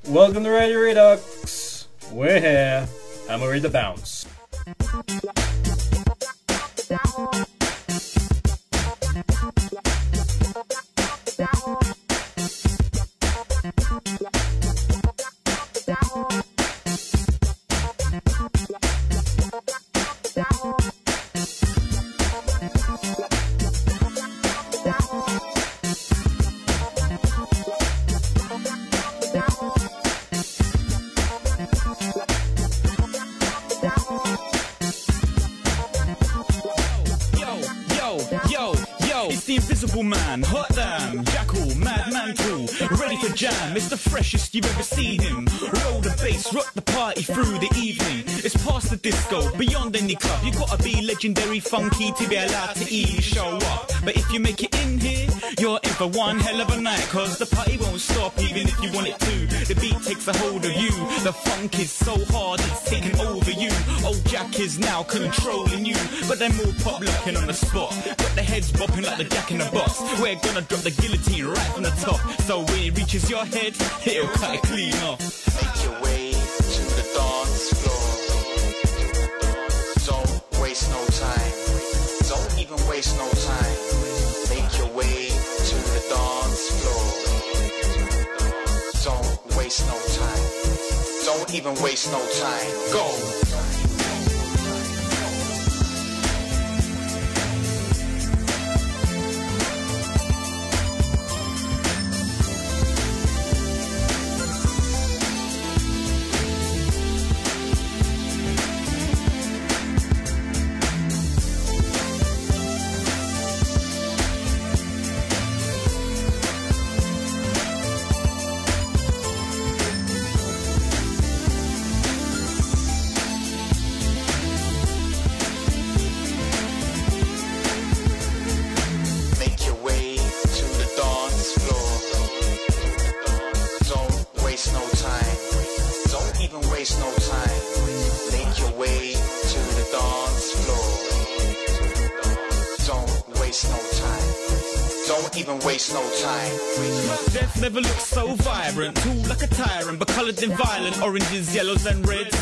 Welcome to Radio Redux. We're here, and we're ready to bounce. Man, hot damn, jackal, madman cool, ready to jam, it's the freshest you've ever seen him. Roll the bass, rock the party through the evening. It's past the disco, beyond any club. You gotta be legendary funky to be allowed to even show up. But if you make it in here, you're in for one hell of a night, cause the party won't stop even if you want it to. The beat takes a hold of you, the funk is so hard it's taking over you. Old Jack is now controlling you, but they're more pop looking on the spot. Got the heads bopping like the Jack in the Box. We're gonna drop the guillotine right from the top, so when it reaches your head, it'll cut it clean off. Make your way to the dance floor. Don't waste no time. Don't even waste no time. Make your way to the dance floor. Don't waste no time. Don't even waste no time. Go! Waste no time. Death never looks so vibrant, cool like a tyrant, but coloured in violent oranges, yellows and reds.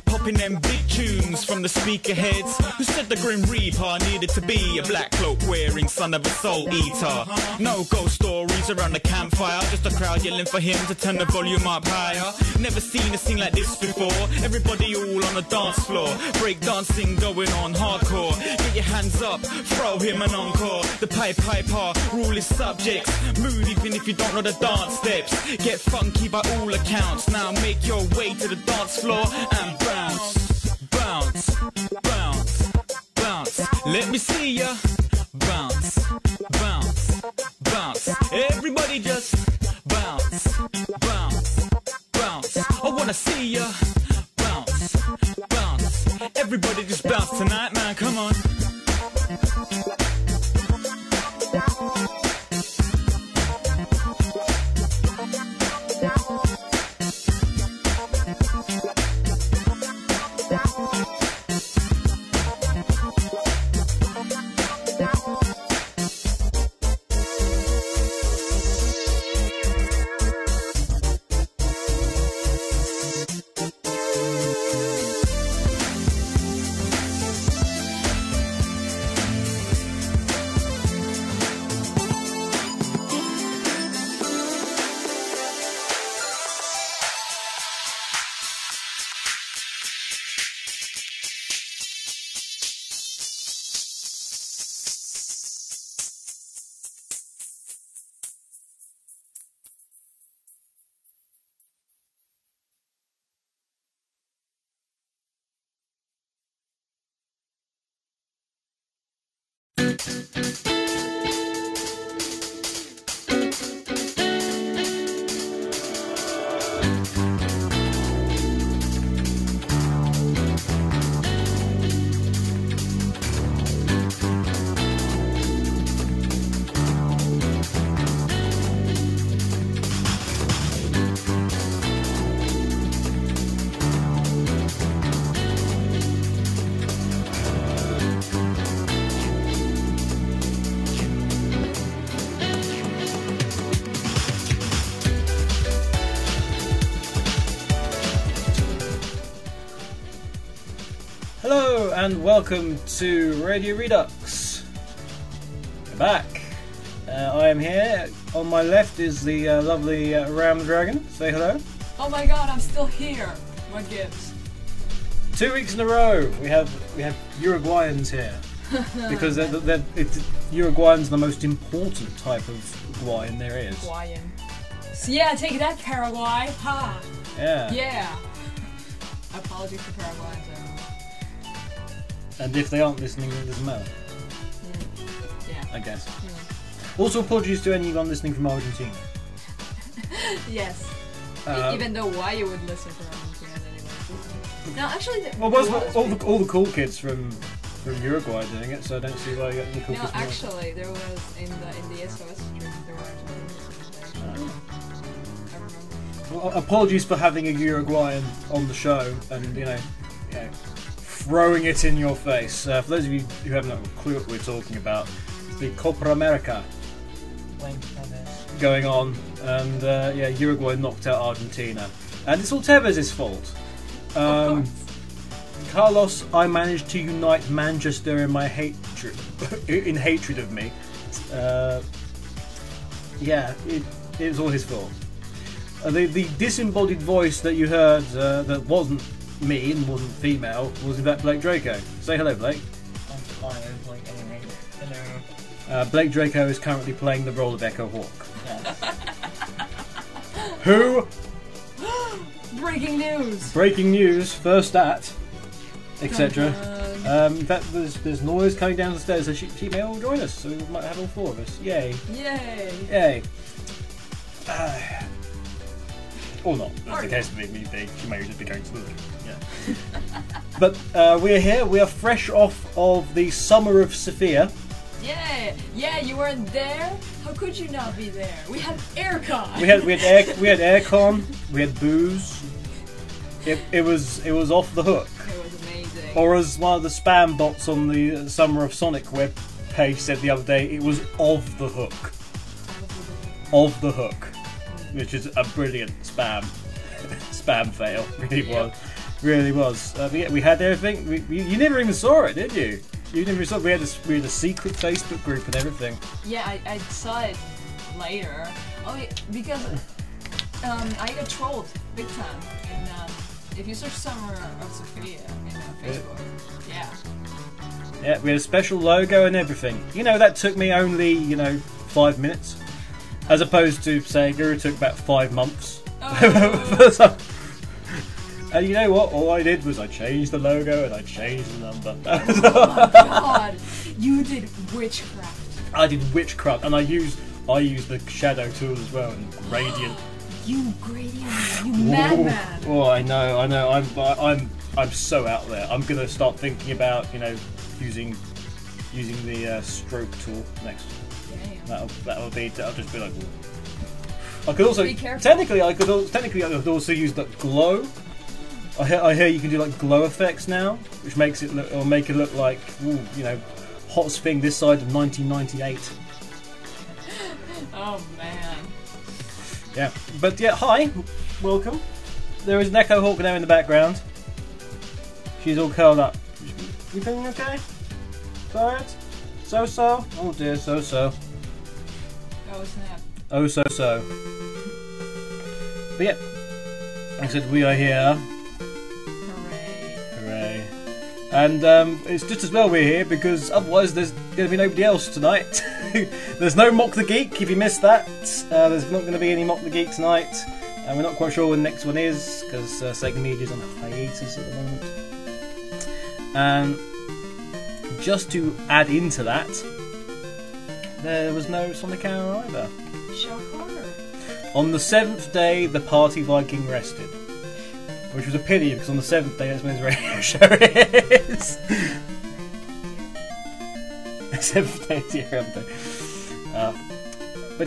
Popping them big tunes from the speaker heads. Who said the Grim Reaper needed to be a black cloak wearing son of a soul eater? No ghost stories around the campfire, just a crowd yelling for him to turn the volume up higher. Never seen a scene like this before. Everybody all on the dance floor, break dancing going on hardcore. Get your hands up, throw him an encore. The piper, rule his subjects. Move even if you don't know the dance steps. Get funky by all accounts. Now make your way to the dance floor and bounce, bounce, bounce, bounce. Let me see ya. Bounce, bounce, bounce. Everybody just bounce, bounce, bounce. I wanna see ya. Bounce, bounce. Everybody just bounce tonight, man. Come on. Hello and welcome to Radio Redux. We're back. I am here. On my left is the lovely Ram the Dragon. Say hello. Oh my god, I'm still here. What gives? 2 weeks in a row we have Uruguayans here because Uruguayan's the most important type of Guayan there is. Guayan. So yeah, take that, Paraguay. Ha. Yeah. Yeah. Apologies for Paraguayans. And if they aren't listening, it doesn't matter. Yeah. I guess. Yeah. Also, apologies to anyone listening from Argentina. Yes. Even though why you would listen from Argentina anyway. No, actually. All the cool kids from Uruguay are doing it, so I don't see why you got the cool kids. No, actually, there was in the SOS stream there were Argentinians there. I remember. Well, apologies for having a Uruguayan on the show and you know throwing it in your face. For those of you who have no clue what we're talking about, it's the Copa America going on, and Uruguay knocked out Argentina, and it's all Tevez's fault. Carlos, I managed to unite Manchester in my hatred, of me. It was all his fault. The disembodied voice that you heard that wasn't me and wasn't female was in fact Blake Draco. Say hello, Blake. I'm fine, Blake anyway. Hello. Blake Draco is currently playing the role of Echo Hawk. Yes. Who? Breaking news! Breaking news, first at, etc. In fact, there's noise coming down the stairs, so she may all join us, so we might have all four of us. Yay. Yay! Yay. Or not. That's the case with me. She may just be going to the loo. Yeah. But we're here. We are fresh off of the Summer of Sofia. Yeah, you weren't there? How could you not be there? We had aircon! We had aircon, we had booze. It was off the hook. It was amazing. Or as one of the spam bots on the Summer of Sonic web page said the other day, it was of the hook. Of the hook. Which is a brilliant spam fail. Really was. But yeah, we had everything. You never even saw it, did you? You never saw it. We had a secret Facebook group and everything. Yeah, I saw it later. Oh, yeah, because I got trolled big time. And if you search Summer of Sofia in Facebook, yeah, we had a special logo and everything. You know, that took me only 5 minutes. As opposed to, say, Guru took about 5 months. Oh. And you know what? All I did was I changed the logo and I changed the number. Oh my god! You did witchcraft. I did witchcraft, and I used the shadow tool as well and gradient. You madman! Oh, I know. I'm so out there. I'm gonna start thinking about using the stroke tool next. That'll just be like. I could also technically I could also use that glow. I hear you can do like glow effects now, which makes it make it look like hottest thing this side of 1998. Oh man. Yeah, but yeah, hi, welcome. There is an Echo Hawk now in the background. She's all curled up. You feeling okay? Tired? So? Oh dear, so. Oh snap. Oh so. But yeah, like I said, we are here. Hooray. And it's just as well we're here because otherwise there's going to be nobody else tonight. There's no Mock the Geek if you missed that. There's not going to be any Mock the Geek tonight. And we're not quite sure when the next one is because Sega Media's on hiatus at the moment. And just to add into that, there was no Sonic Hour either. Shocker. On the 7th day, the Party Viking rested. Which was a pity, because on the 7th day, that's when his radio show is. 7th day, dear 11th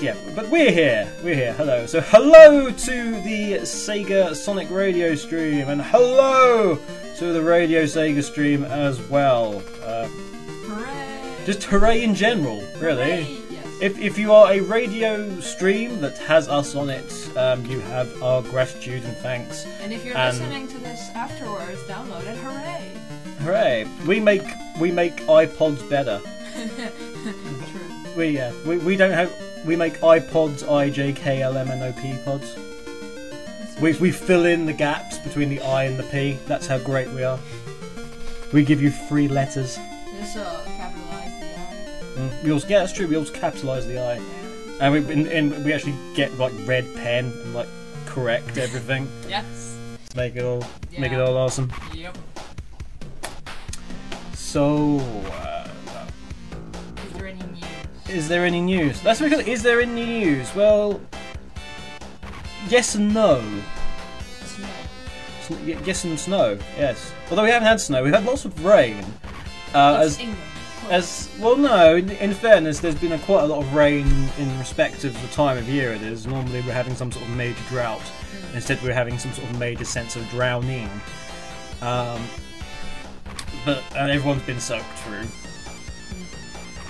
day. But we're here. Hello. So hello to the Sega Sonic radio stream, and hello to the Radio Sega stream as well. Hooray! Just hooray in general, really. Hooray, yes. If you are a radio stream that has us on it, you have our gratitude and thanks. And if you're listening to this afterwards, download it. Hooray! Hooray! We make iPods better. True. We don't have. We make iPods, IJKLMNOP pods. We fill in the gaps between the I and the P. That's how great we are. We give you 3 letters. Just capitalize the I. Yeah, that's true. We also capitalise the I, and we actually get like red pen and like correct everything. Yes. Make it all awesome. Yep. So, Is there any news? is there any news? That's because is there any news? Well, yes and no. Snow. Yes and snow. Yes. Although we haven't had snow, we've had lots of rain. It's England. No. In fairness, there's been quite a lot of rain in respect of the time of year it is. Normally, we're having some sort of major drought. Instead, we're having some sort of major sense of drowning. But everyone's been soaked through.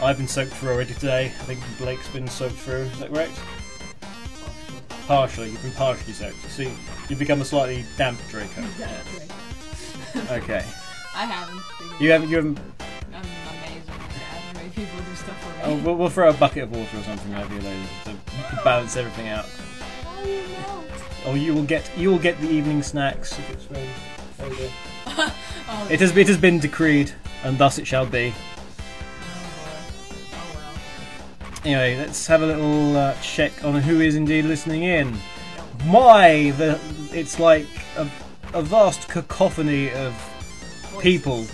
I've been soaked through already today. I think Blake's been soaked through. Is that correct? Partially. You've been partially soaked. See, you've become a slightly damp Draco. Okay. I haven't. You haven't. I'm amazing. Yeah, the way people do stuff for me. Oh, we'll throw a bucket of water or something over you later to balance everything out. Oh, you melt. Oh, you will get the evening snacks if it's ready. There we go. Oh, It has been decreed, and thus it shall be. Oh well. Anyway, let's have a little check on who is indeed listening in. It's like a vast cacophony of people,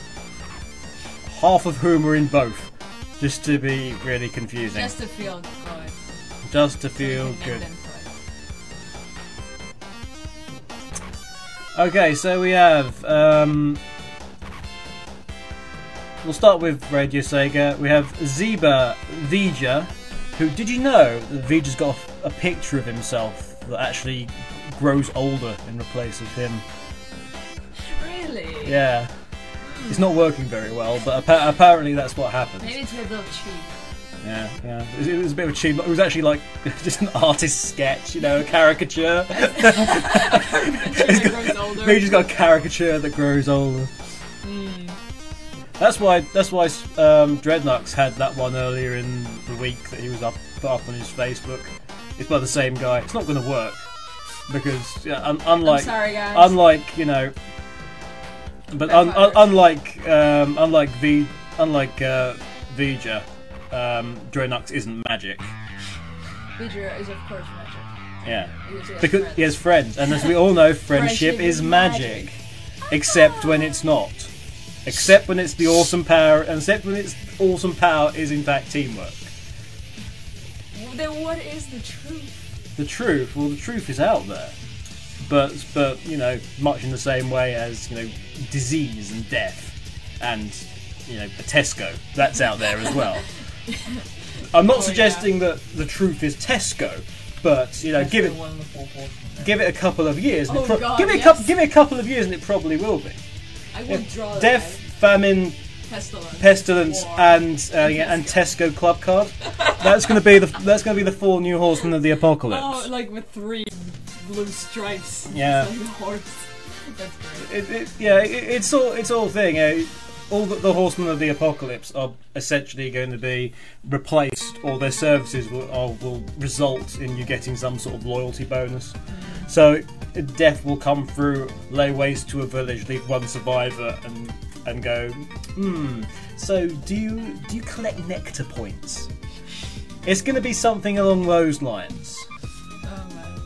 half of whom are in both, just to be really confusing. Just to feel good. Just to feel good. Okay, so we have. We'll start with Radio Sega. We have Zeba Vija, who, did you know that Vija's got a picture of himself that actually grows older in place of him? Really? Yeah. It's not working very well, but apparently that's what happens. Maybe it's a little cheap. Yeah. It was a bit of a cheap. It was actually like just an artist's sketch, a caricature. Vija's got a caricature that grows older. That's why Dreadnux had that one earlier in the week that he was put up on his Facebook. It's by the same guy. It's not going to work because unlike I'm sorry, guys. unlike Vija, Dreadnux isn't magic. Vija is of course magic. Yeah, Because because he has friends, and as we all know, friendship is magic, except when it's not. Except when it's the awesome power, and except when its awesome power is in fact teamwork. Then what is the truth? The truth, well, the truth is out there, but much in the same way as disease and death, and a Tesco, that's out there as well. I'm not suggesting that the truth is Tesco, but give it a couple of years. And give it a couple of years, and it probably will be. I would draw Death, famine, pestilence, war, and Tesco club card. That's going to be the 4 new horsemen of the apocalypse. Oh, like with 3 blue stripes. Yeah. Like a horse. That's great. It's all thing. All the horsemen of the apocalypse are essentially going to be replaced, or their services will result in you getting some sort of loyalty bonus. So death will come through, lay waste to a village, leave one survivor, and go, so do you collect nectar points? It's going to be something along those lines. Oh man.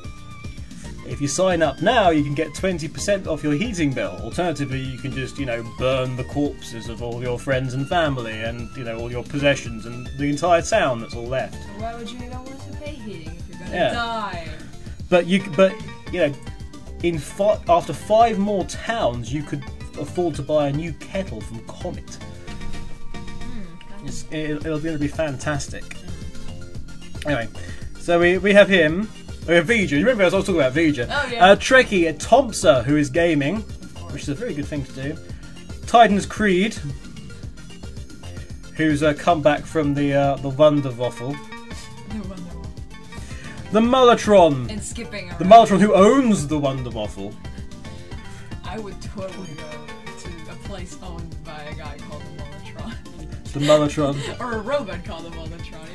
If you sign up now, you can get 20% off your heating bill. Alternatively, you can just, burn the corpses of all your friends and family, and all your possessions and the entire town that's all left. Why would you even want to pay heating if you're gonna Yeah. die? After 5 more towns, you could afford to buy a new kettle from Comet. It'll going to be fantastic. Anyway, so we have him. We have Vija. You remember I was talking about Vija? Oh yeah. Trekkie Thompson, who is gaming, which is a very good thing to do. Titan's Creed, who's come back from the Wonderwaffle. The Mullatron. And skipping around. The Mullatron who owns the Wonderwaffle. I would totally go to a place owned by a guy called the Molotron. The Molotron. Or a robot called the Molotron.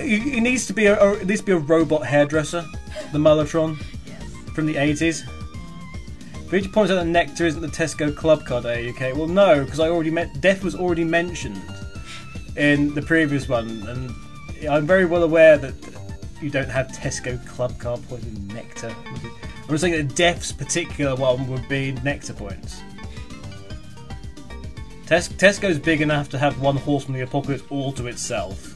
It needs to be a robot hairdresser. The Molotron. Yes. From the 80s. Vijay points out that Nectar isn't the Tesco club card AUK. Well, no, because Death was already mentioned in the previous one, and I'm very well aware that you don't have Tesco club card points in Nectar. I'm saying that Death's particular one would be Nectar points. Tesco's big enough to have one Horseman of the Apocalypse all to itself.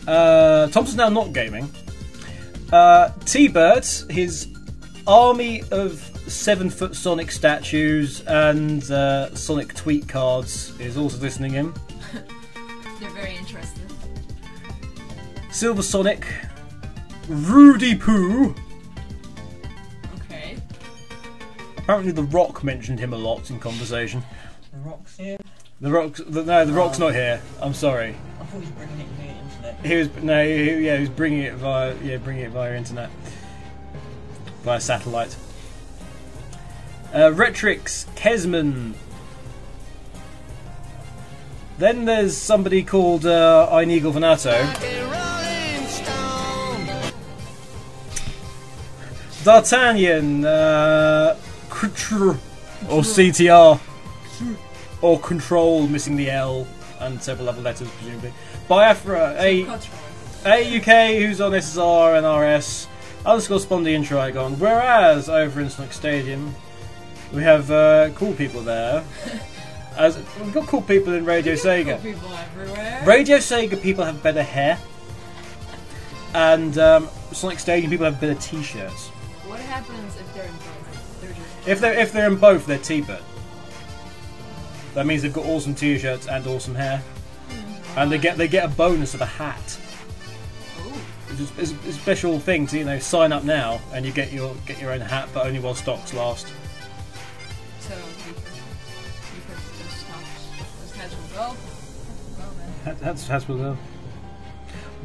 Thompson's now not gaming. T-Bird, his army of 7-foot Sonic statues and Sonic tweet cards, is also listening in. They're very interested. Silver Sonic, Rudy Poo. Okay. Apparently, The Rock mentioned him a lot in conversation. The Rock's here? The Rock's not here. I'm sorry. I thought he was bringing it via internet. He was bringing it via internet, via satellite. Retrix Kesman. Then there's somebody called Ineagle Venato. D'Artagnan, or CTR, or Control, missing the L, and several other letters presumably. Biafra, AUK, who's on SSR and RS, underscore Spondy and Trigon. Whereas over in Sonic Stadium, we have cool people there. As we've got cool people in Radio Sega. Cool people everywhere. Radio Sega people have better hair, and Sonic Stadium people have better T-shirts. What happens if they're in both? If they're in both, they're T-Bird. That means they've got awesome T-shirts and awesome hair, and they get a bonus of a hat. It's a special thing to sign up now, and you get your own hat, but only while stocks last. So because those hats will go. Hats will go.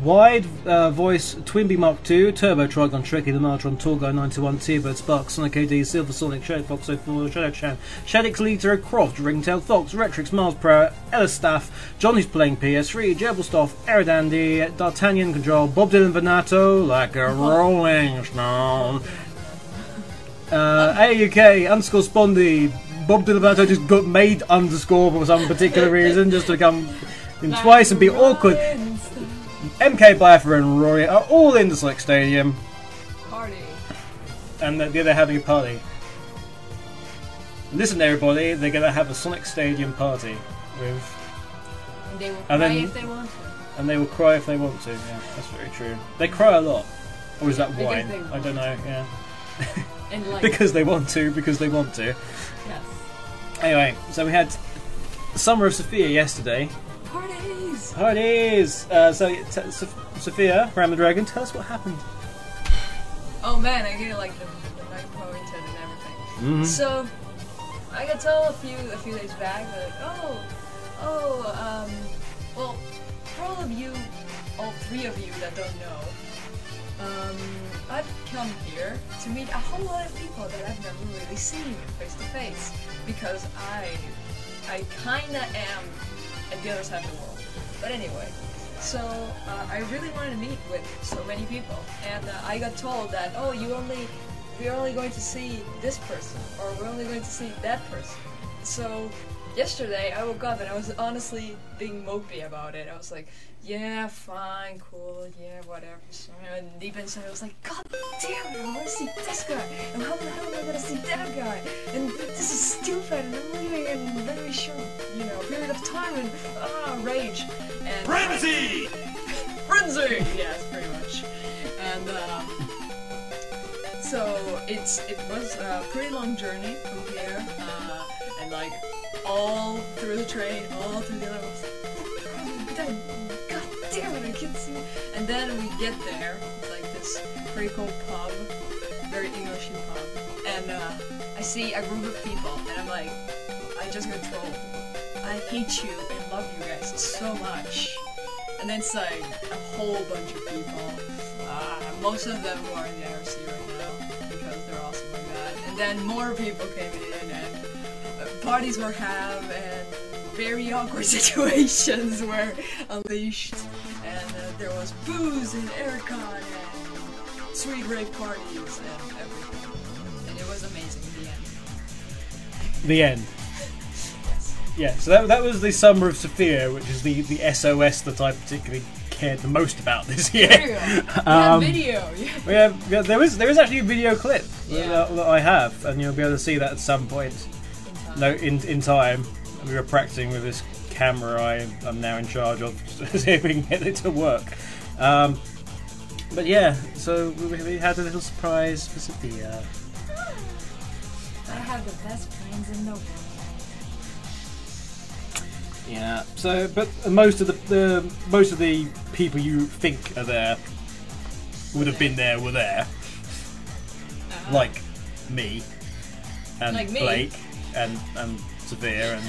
Wide voice Twinbee Mark II, Turbo Trigon, Trekkie, the Martron, Torguy 91, T-Bird, Spark, Sonic AD, Silver Sonic, Shadow Fox 04, Shadow Chan, Shadix Leader, Croft, Ringtail Fox, Retrix, Mars Pro, Ella Staff, John who's playing PS3, Gerbilstoff, Eridandy, D'Artagnan Control, Bob Dylan Venato, like a rolling stone. AUK underscore Spondy, Bob Dylan Venato just got made underscore for some particular reason, just to come in twice and be awkward. MK, Biafra and Rory are all in the Sonic Stadium. Party. And they're having a party. Listen everybody, they're going to have a Sonic Stadium party with... And they will cry if they want to. And they will cry if they want to, yeah, that's very true. They cry a lot. Or is that wine? I don't know, yeah. And like because they want to. Yes. Anyway, so we had Summer of Sofia yesterday. Parties! Sophia, Ram the Dragon, tell us what happened. Oh man, I get like the night pointed and everything. So, I got told a few days back that, well, for all of you, all three of you that don't know, I've come here to meet a whole lot of people that I've never really seen face to face, because I kinda am at the other side of the world. But anyway, so I really wanted to meet with so many people, and I got told that, oh, we're only going to see this person, or we're only going to see that person. So yesterday I woke up and I was honestly being mopey about it. I was like, yeah, fine, cool, yeah, whatever. So, and deep inside I was like, god damn it, I want to see this guy, and how the hell am I going to see that guy? And this is stupid, and I'm leaving in a very short, period of time, and rage. And Frenzy! Frenzy! Yes, pretty much. And so it was a pretty long journey from here, and like all through the train, all through the other. God damn it, I can't see. And then we get there, it's like this pretty cool pub, very Englishy pub, and I see a group of people, and I'm like, I just got trolled. I hate you and love you guys so much. And then it's like a whole bunch of people, most of them who are in the IRC right now, because they're awesome like that. And And then more people came in, and parties were held, and very awkward situations were unleashed, and there was booze and aircon and sweet rave parties and everything. And it was amazing in the end. The end. Yeah, so that was the Summer of Sofia, which is the SOS that I particularly cared the most about this year. Video. Yeah, there is actually a video clip Yeah. that I have, and you'll be able to see that at some point. In time. We were practicing with this camera I'm now in charge of to see if we can get it to work. But yeah, so we had a little surprise for Sophia. I have the best friends in the world. Yeah. So, but most of the people you think are there would have been there. Were there, like me and Like me? Blake and Sophia and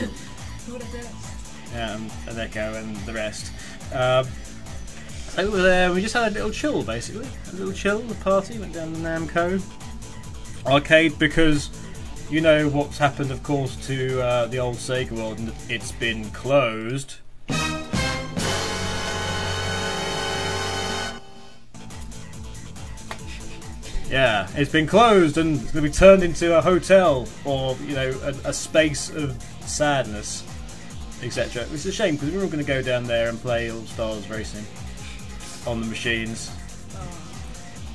Who would have guessed? and Echo and the rest. So we were there. We just had a little chill, basically. A little chill. The party went down to Namco arcade because you know what's happened, of course, to the old Sega world, and it's been closed. Yeah, it's been closed and it's going to be turned into a hotel or, you know, a space of sadness, etc. It's a shame because we were all going to go down there and play All Stars Racing on the machines.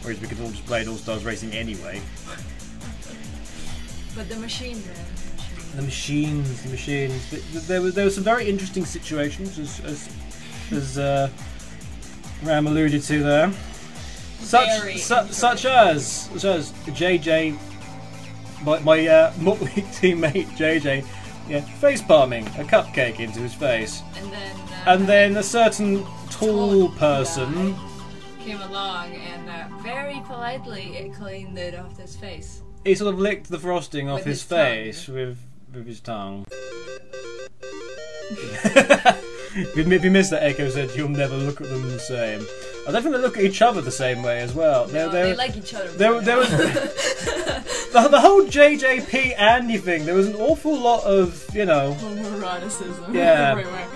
Whereas we could all just play All Stars Racing anyway. But the machine, man. The machines. But there were some very interesting situations, as Ram alluded to there. Such as JJ, my Motley teammate JJ, face palming a cupcake into his face, and then a certain tall person came along and very politely cleaned it off his face. He sort of licked the frosting off With his his face with his tongue. If you missed that, Echo said you'll never look at them the same. I don't think they look at each other the same way as well. No, they like each other. There was the whole JJP Andy thing. There was an awful lot of, you know, homoeroticism. Yeah. Everywhere.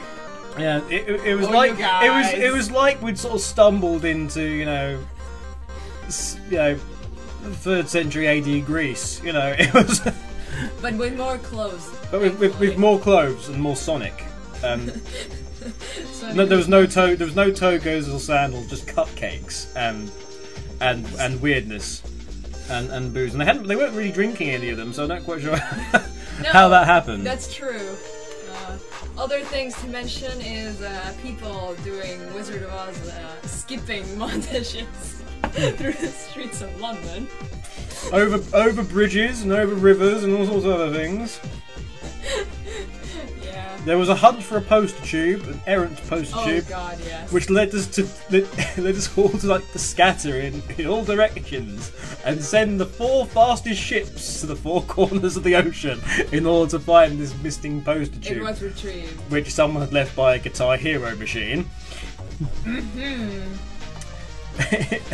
Yeah, it was Oh, like you guys. it was like we'd sort of stumbled into, you know, 3rd century AD Greece. You know, it was. But with more clothes. But with more clothes and more Sonic. So No, there was no togos or sandals, just cupcakes and weirdness and booze. And they weren't really drinking any of them, so I'm not quite sure how that happened. That's true. Other things to mention is people doing Wizard of Oz skipping montages through the streets of London. Over bridges and over rivers and all sorts of other things. Yeah. There was a hunt for a poster tube, an errant poster tube, Oh god, yes. which led us all to like to scatter in all directions and send the 4 fastest ships to the 4 corners of the ocean in order to find this missing poster tube, It was retrieved. which someone had left by a Guitar Hero machine.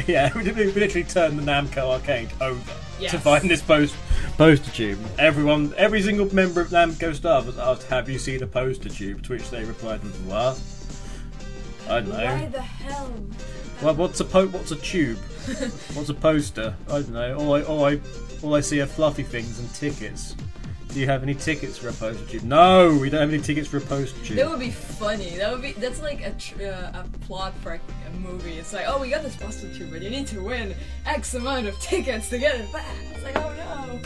Yeah, we literally turned the Namco arcade over Yes. to find this poster tube. Every single member of Namco staff was asked, "Have you seen a poster tube?" To which they replied, "What? I don't know. Why the hell? Well, what's a tube? What's a poster? I don't know. All I see are fluffy things and tickets. Do you have any tickets for a poster tube? No, we don't have any tickets for a poster tube." That would be funny. That's like a plot for a movie. It's like, oh, we got this poster tube, but you need to win X amount of tickets to get it back. It's like, oh no.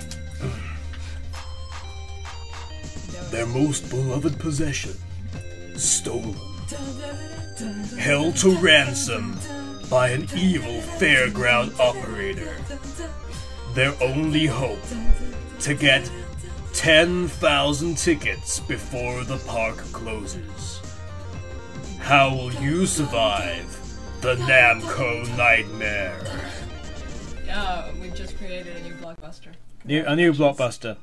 Their most beloved possession, stolen, held to ransom by an evil fairground operator. Their only hope, to get 10,000 tickets before the park closes. How will you survive the Namco nightmare? We've just created a new blockbuster. A new blockbuster.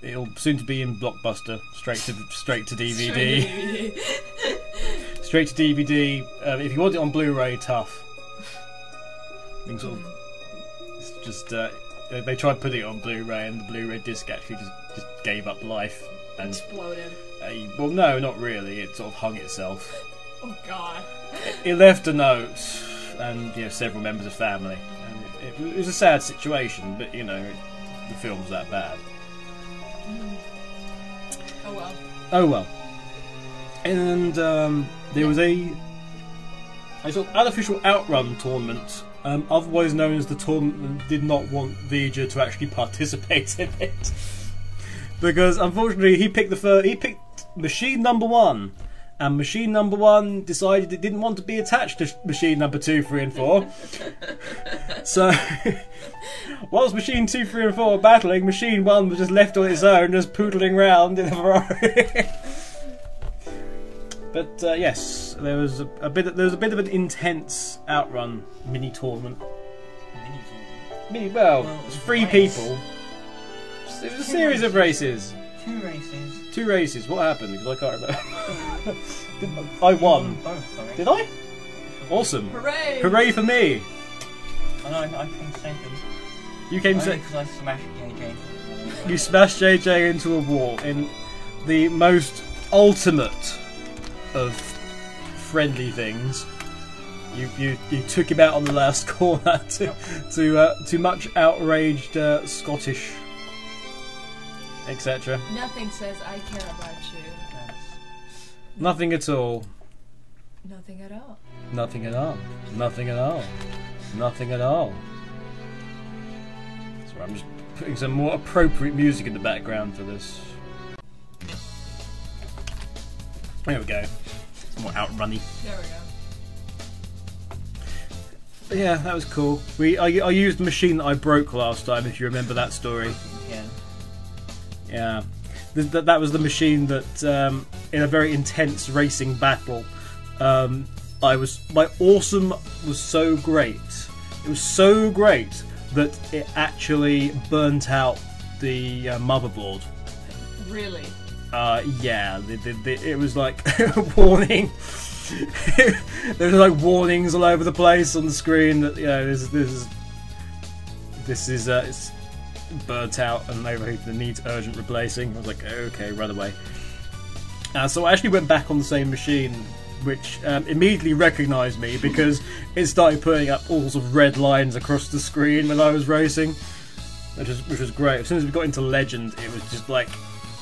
It'll soon to be in Blockbuster, straight to DVD. Straight to DVD. If you want it on Blu-ray, tough. I think sort of, it's just they tried putting it on Blu-ray, and the Blu-ray disc actually just gave up life and Exploded. well, no, not really. It sort of hung itself. Oh God. It left a note, and several members of family, and it was a sad situation. But the film's that bad. Oh well. Oh well. And there was a sort of unofficial outrun tournament, otherwise known as the tournament that did not want Vija to actually participate in it, because unfortunately he picked machine number 1, and machine number 1 decided it didn't want to be attached to machine number 2, 3, and 4. So whilst machine 2, 3, and 4 were battling, machine 1 was just left on its own, just poodling round in a Ferrari. But yes, there was a bit of an intense outrun mini tournament. Well, it was 3 people. It was a series of races. 2 races. 2 races. What happened? Because I can't remember. I won. Both, Did I? Awesome. Hooray! Hooray for me! And I came second. You came Only second. because I smashed JJ. You smashed JJ into a wall in the most ultimate of friendly things. You took him out on the last corner to much outraged Scottish, etc. Nothing says I care about you. Nothing at all. Nothing at all. Nothing at all. Nothing at all. Nothing at all. So I'm just putting some more appropriate music in the background for this. There we go. It's more outrunny. There we go. But yeah, that was cool. I used the machine that I broke last time, if you remember that story. Yeah. Yeah. That was the machine that, in a very intense racing battle, my awesome was so great. It was so great that it actually burnt out the motherboard. Really? Yeah, it was like warning. There were like warnings all over the place on the screen that this is it's burnt out and overheated and needs urgent replacing. I was like, okay, run away. So I actually went back on the same machine, which immediately recognised me because it started putting up all sorts of red lines across the screen when I was racing, which was great. As soon as we got into Legend, it was just like,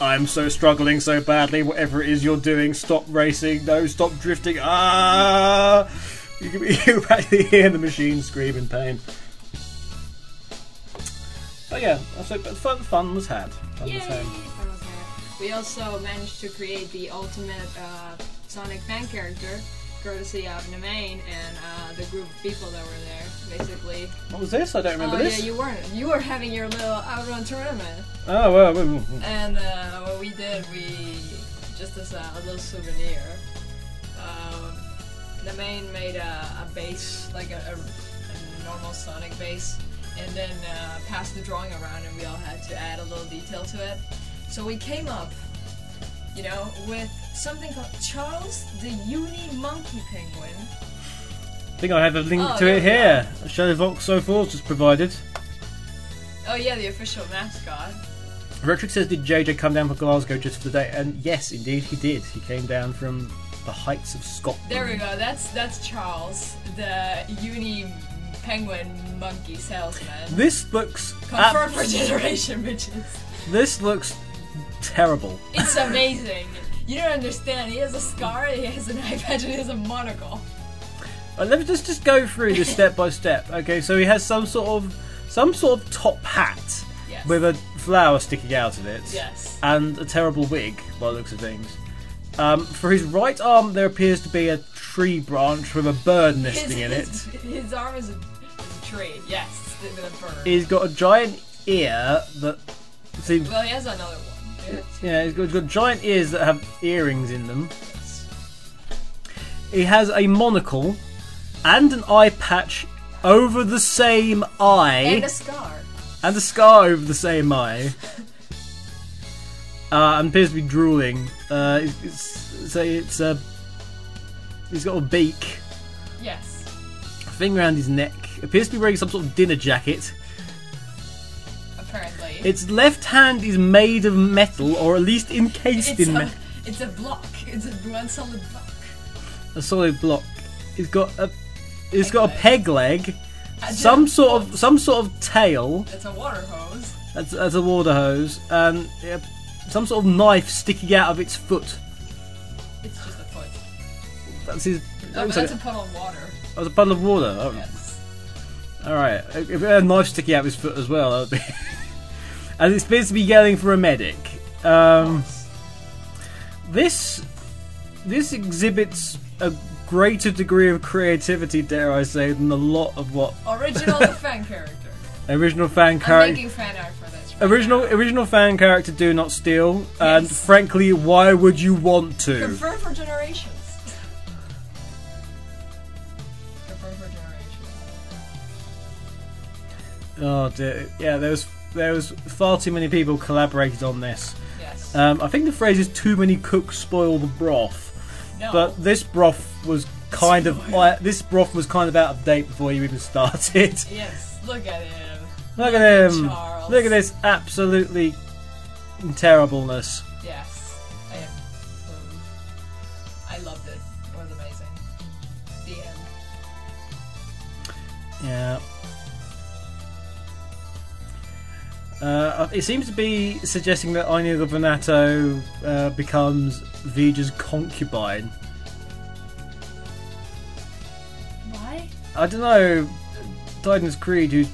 I'm so struggling so badly. Whatever it is you're doing, stop racing. No, stop drifting. Ah! You can actually hear the machine scream in pain. But yeah, so fun was had. Fun was had. Fun was had. We also managed to create the ultimate Sonic fan character, courtesy of Nemain and the group of people that were there. Basically. What was this? I don't remember this. Yeah, you weren't. You were having your little outrun tournament. Oh well. And what we did, just as a little souvenir, Nemain made a base, like a normal Sonic base, and then passed the drawing around, and we all had to add a little detail to it. So we came up, with something called Charles the Uni Monkey Penguin. I think I have a link to it here. Shadowvox So Forth just provided. Oh yeah, the official mascot. Retrick says, did JJ come down from Glasgow just for the day? And yes, indeed he did. He came down from the heights of Scotland. There we go. That's Charles, the Uni Penguin Monkey salesman. This looks... Confirmed for generation, bitches. This looks terrible. It's amazing. You don't understand. He has a scar, he has an eye patch, and he has a monocle. Let me just go through this step by step. Okay, so he has some sort of top hat with a flower sticking out of it. Yes. And a terrible wig, by the looks of things. For his right arm, there appears to be a tree branch with a bird nesting in it. His arm is a tree. Yes, with a bird. He's got a giant ear that seems. Well, he has another one. Yeah, he's got giant ears that have earrings in them. He has a monocle and an eye patch over the same eye. And a scar. And a scar over the same eye. And appears to be drooling. He's got a beak. Yes. A thing around his neck. Appears to be wearing some sort of dinner jacket. apparently. Its left hand is made of metal, or at least encased in metal. It's a block. It's a one solid block. A solid block. It's got a peg leg, some sort of tail. It's a water hose. That's a water hose, and some sort of knife sticking out of its foot. It's just a foot. That's his. No, but that's a puddle of water. That was a puddle of water. Oh. Yes. All right. If it had a knife sticking out of his foot as well, that would be. And it's supposed to be yelling for a medic. This exhibits a greater degree of creativity, dare I say, than a lot of what Original fan character. Original fan I'm character. making fan art for this. Original fan character do not steal, and Yes. frankly, why would you want to? Confirmed for generations. Confirmed for generations. Oh dear, yeah. There was far too many people collaborated on this. Yes. I think the phrase is "too many cooks spoil the broth," No. but this broth was kind of out of date before you even started. Yes. Look at him. Look at him! Charles. Look at this absolutely terribleness. Yes. I loved it. It was amazing. The end. Yeah. It seems to be suggesting that Aina Venato becomes Vija's concubine. Why? I don't know. Titan's Creed, who's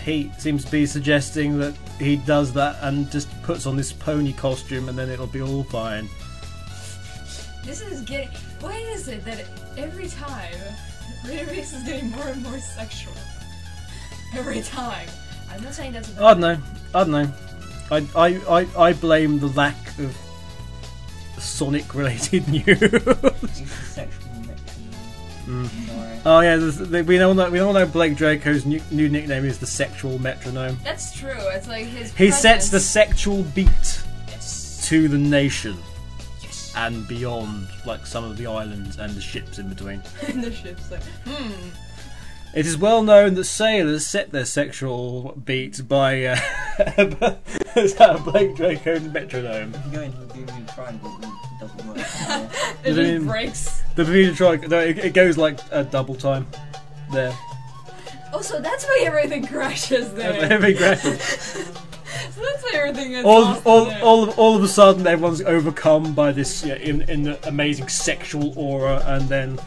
Pete, seems to be suggesting that he does that and just puts on this pony costume and then it'll be all fine. This is getting. Why is it that every time Race is getting more and more sexual? Every time. I'm not saying that's a bad I don't know. I blame the lack of Sonic related news. It's a sexual metronome. Sorry. Oh yeah, we all know Blake Draco's new nickname is the sexual metronome. That's true. It's like his. He sets the presence- sexual beat Yes. to the nation Yes. and beyond, like some of the islands and the ships in between. And the ship's like, It is well known that sailors set their sexual beat by Blake Draco's metronome. If you go into the Bermuda Triangle, it doesn't work. It You just mean- breaks. The Bermuda Triangle, no, it goes like a double time there. Also, that's why everything crashes there. Every graphic. So that's why everything gets lost in there. all of a sudden, everyone's overcome by this in the amazing sexual aura, and then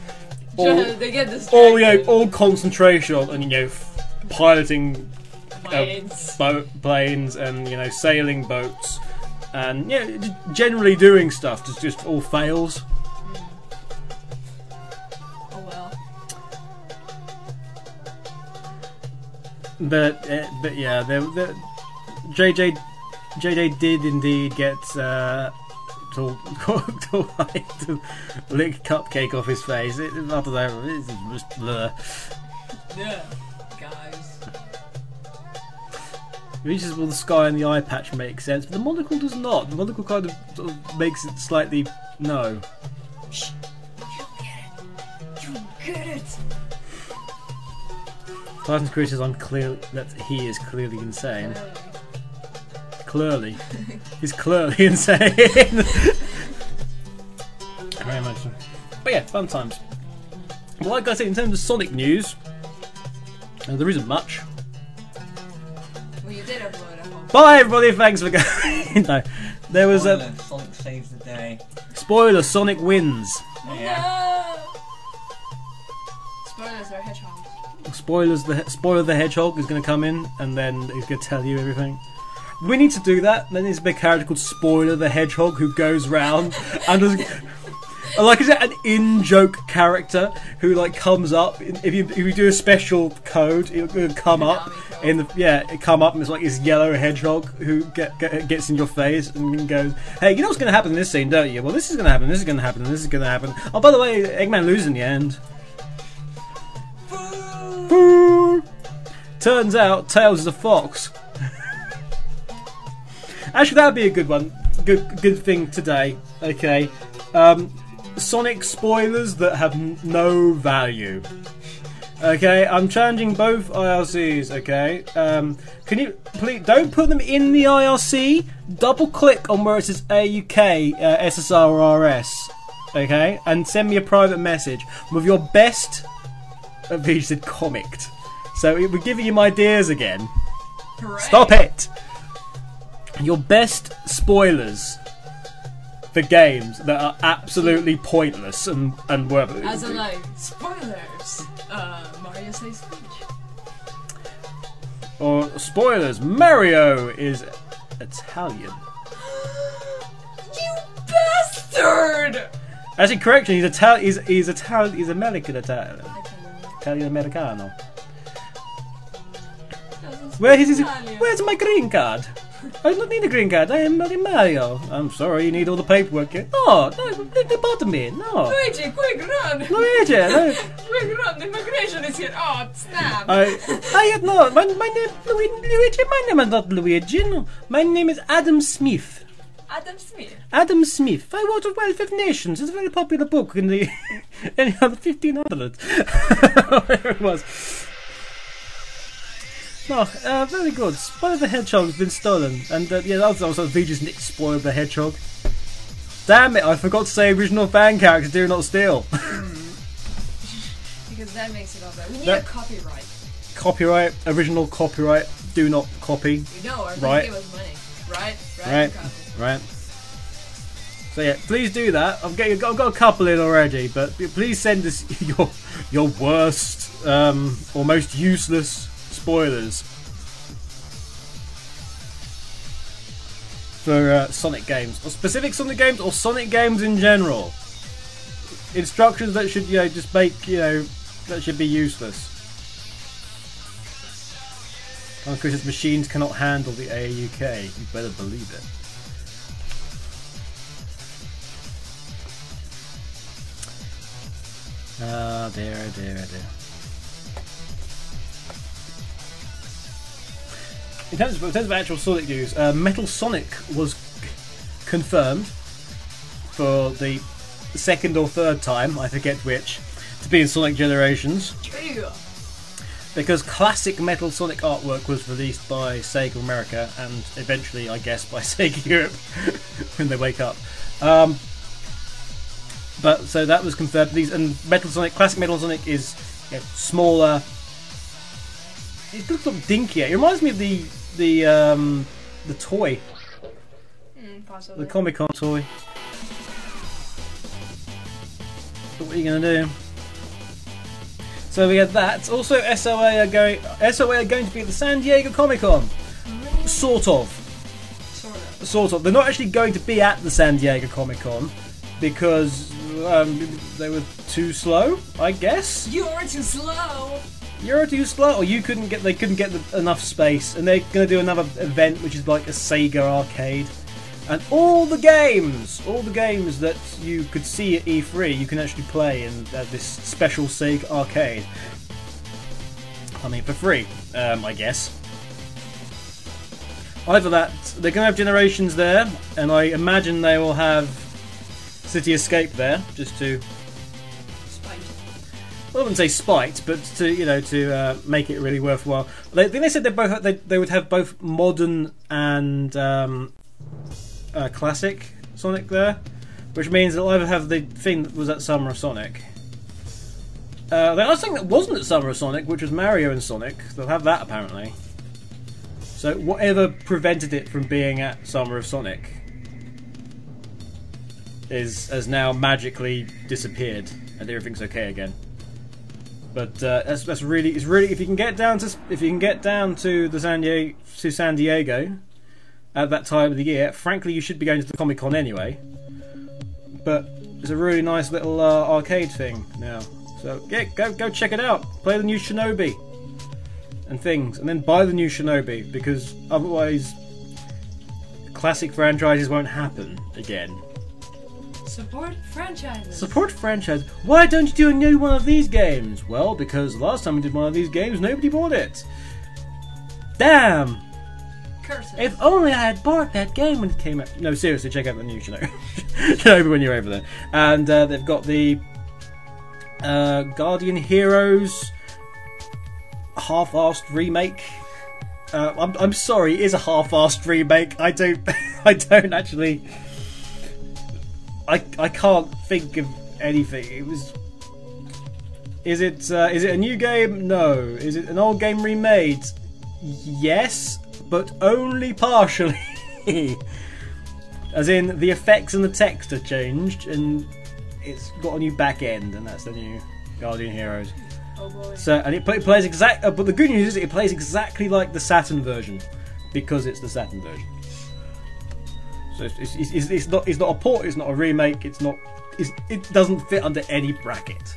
They get distracted. all concentration on piloting Planes. planes and sailing boats, and generally doing stuff just all fails. Oh well. But yeah, JJ did indeed get to lick cupcake off his face. I don't know. It's just blur. Yeah, guys. Reaches well, the sky and the eye patch make sense, but the monocle does not. The monocle kind of sort of makes it slightly no. Shh. You get it. You get it. Titan's Creed says I'm clear that he is clearly insane. Clearly. He's clearly insane. Very much so. But yeah, fun times. Well, like I said, in terms of Sonic news, there isn't much. Well, you did upload a whole. Bye everybody, thanks for going. No, there was a Spoiler, Sonic saves the day. spoiler, Sonic wins. Yeah. No! Spoilers are hedgehogs. Spoiler the Hedgehog is going to come in and then he's going to tell you everything. We need to do that. Then there's a big character called Spoiler the Hedgehog who goes round and does, like, is it an in-joke character who comes up if you do a special code, it'll come up in the it come up and it's like this yellow hedgehog who gets in your face and goes, hey, you know what's going to happen in this scene, don't you? Well, this is going to happen, this is going to happen, and this is going to happen. Oh, by the way, Eggman loses in the end. Boo! Turns out Tails is a fox. Actually, that would be a good one. Good thing today. Okay. Sonic spoilers that have no value. Okay, I'm challenging both IRCs. Okay, can you please don't put them in the IRC? Double click on where it says AUK, SSR or RS. Okay, and send me a private message with your best. You said comicked, so we're giving you ideas again. Hooray. Stop it! Your best spoilers for games that are absolutely pointless and worthless. As in, like, spoilers. Mario says speech. Or spoilers. Mario is Italian. You bastard! Actually, correction. He's Italian. He's Italian. He's American Italian. Italian Americano. Where's my green card? I don't need a green card. I am Mario. I'm sorry, you need all the paperwork here. No, they bother me. No. Luigi, quick, run! Luigi, no. Quick, run! The immigration is here. Oh, snap! I had no. My name Luigi. My name is not Luigi. No. My name is Adam Smith. Adam Smith. Adam Smith. I wrote A Wealth of Nations. It's a very popular book in the in the 1500s. Whatever it was. No, very good. Spoil the Hedgehog has been stolen. And yeah, that was also Vijay's Nick Spoil the Hedgehog. Damn it, I forgot to say original fan character do not steal. Because that makes it all better. We need a copyright. Copyright, original copyright, do not copy. You know, our right. give us money. Right? Right. So yeah, please do that. I've got a couple in already, but please send us your worst, or most useless spoilers for Sonic games, or specific Sonic games, or Sonic games in general. Instructions that should, just make, that should be useless. Chris' machines cannot handle the AUK. You better believe it. Dear. In terms of actual Sonic news, Metal Sonic was confirmed for the second or third time, I forget which, to be in Sonic Generations. Yeah. Because classic Metal Sonic artwork was released by Sega America and eventually, I guess, by Sega Europe when they wake up. But so that was confirmed. Classic Metal Sonic is smaller. It looks like dinkier. It reminds me of the toy, Possibly. the Comic-Con toy. But what are you gonna do? So we have that. Also, SOA are going to be at the San Diego Comic-Con. Sort of. They're not actually going to be at the San Diego Comic-Con because they were too slow, I guess. You're too slow. You're too slow, or they couldn't get enough space, and they're going to do another event which is like a Sega arcade, and all the games that you could see at E3 you can actually play in this special Sega arcade. I mean, for free, I guess. Either that, they're going to have Generations there, and I imagine they will have City Escape there, just to. I wouldn't say spite, but to make it really worthwhile. I think they said they would have both modern and classic Sonic there, which means they'll either have the thing that was at Summer of Sonic. The other thing that wasn't at Summer of Sonic, which was Mario and Sonic, they'll have that apparently. So whatever prevented it from being at Summer of Sonic has now magically disappeared, and everything's okay again. But that's really if you can get down to the San Diego at that time of the year. Frankly, you should be going to the Comic-Con anyway. But it's a really nice little arcade thing now. So yeah, go check it out. Play the new Shinobi and things, and then buy the new Shinobi, because otherwise classic franchises won't happen again. Support franchises. Support franchise. Why don't you do a new one of these games? Well, because last time we did one of these games, nobody bought it. Damn! Curses. If only I had bought that game when it came out. No, seriously, check out the new Shinobi when you're over there. And they've got the Guardian Heroes half-assed remake. I'm sorry, it is a half-assed remake. I don't actually. I can't think of anything. It was. Is it a new game? No. Is it an old game remade? Yes, but only partially. As in, the effects and the text are changed, and it's got a new back end, and that's the new Guardian Heroes. Oh boy. So, and it plays but the good news is it plays exactly like the Saturn version, because it's the Saturn version. So it's not a port, it's not a remake, it doesn't fit under any bracket.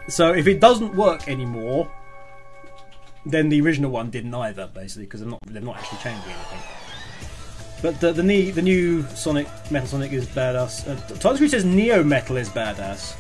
So if it doesn't work anymore, then the original one didn't either, basically, because they're not actually changing anything. But the new Sonic, Metal Sonic, is badass. TimeScreen says Neo Metal is badass.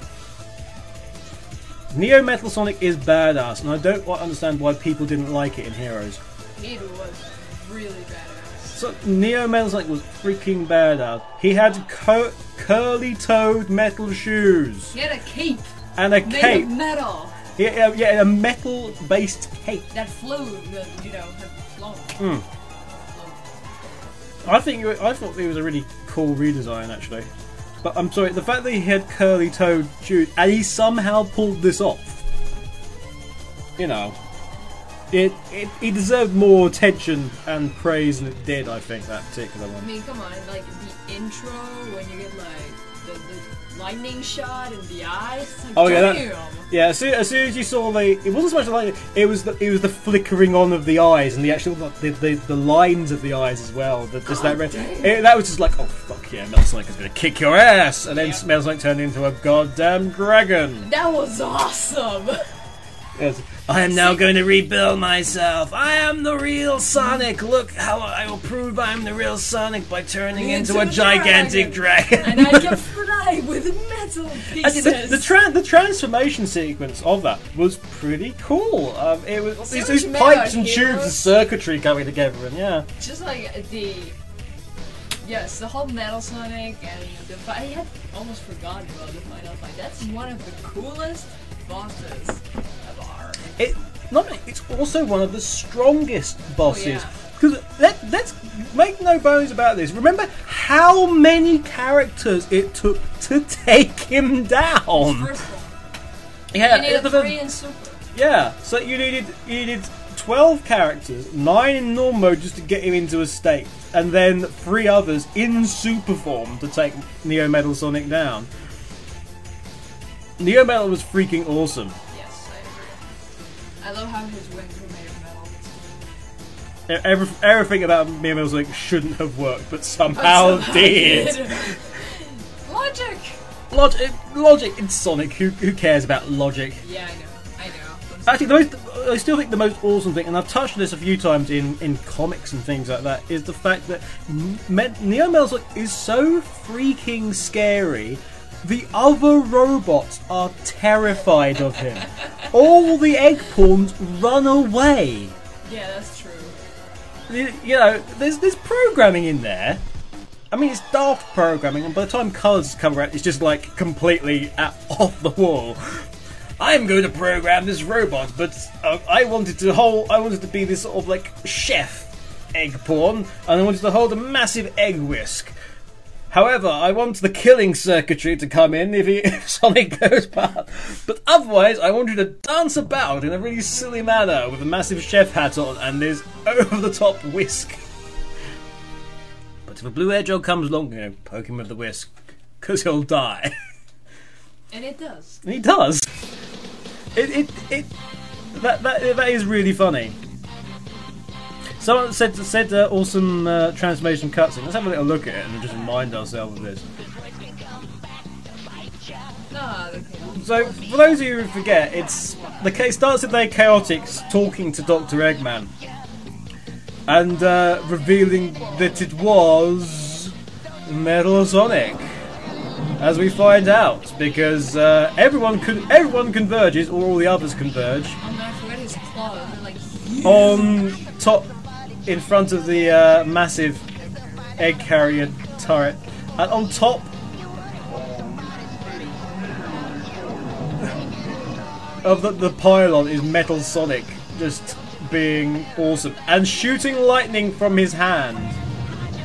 Neo Metal Sonic is badass, and I don't quite understand why people didn't like it in Heroes. It was really badass. So Neo Metal Sonic was freaking badass. He had curly-toed metal shoes. He had a cape. And a made cape. Of metal. Yeah, a metal-based cape. That flew, had flown. I thought it was a really cool redesign, actually. But I'm sorry, the fact that he had curly-toed shoes and he somehow pulled this off, you know, it deserved more attention and praise than it did. I think that particular one. I mean, come on, like the intro when you get like the lightning shot in the eyes. Like, oh yeah, damn. As soon as you saw it wasn't so much the lightning. It was the flickering on of the eyes and the actual the lines of the eyes as well. That was just like, oh fuck yeah, Metal Sonic is gonna kick your ass, and then Metal Sonic turned into a goddamn dragon. That was awesome. Yes. I am now going to rebuild myself. I am the real Sonic. Look how I will prove I'm the real Sonic by turning into a gigantic dragon. And I can fly with metal pieces. The transformation sequence of that was pretty cool. It was these pipes and tubes and circuitry coming together, and yeah. Just like the whole Metal Sonic and the fight. I had almost forgotten about the final fight. That's one of the coolest bosses ever. It's also one of the strongest bosses. Because let's make no bones about this. Remember how many characters it took to take him down. His first one. Yeah, you needed 3 in Super. Yeah, so you needed 12 characters, 9 in normal mode just to get him into a state, and then 3 others in super form to take Neo Metal Sonic down. Neo Metal was freaking awesome. Yes, I agree. I love how his wings were made of metal. Everything about Neo Metal Sonic shouldn't have worked, but somehow did. Logic in Sonic. Who cares about logic? Yeah, I know. Actually, I still think the most awesome thing, and I've touched on this a few times in comics and things like that, is the fact that Neo Metal Sonic is so freaking scary. The other robots are terrified of him. All the egg pawns run away. Yeah, that's true. You know, there's programming in there. I mean, it's daft programming, and by the time colours come around, it's just like completely off the wall. I'm going to program this robot, but I wanted to be this sort of like chef egg pawn, and I wanted to hold a massive egg whisk. However, I want the killing circuitry to come in if Sonic goes bad. But otherwise, I want you to dance about in a really silly manner with a massive chef hat on and this over-the-top whisk. But if a blue hedgehog comes along, poke him with the whisk, because he'll die. And it does. And he does. That is really funny. Someone said awesome transformation cutscene. Let's have a little look at it and just remind ourselves of this. So, for those of you who forget, it starts with their Chaotix talking to Dr. Eggman and revealing that it was Metal Sonic, as we find out, because everyone converges, or all the others converge. Oh no, I forgot his claws. They're like huge. On top. In front of the massive egg carrier turret, and on top, of the pylon is Metal Sonic just being awesome and shooting lightning from his hand.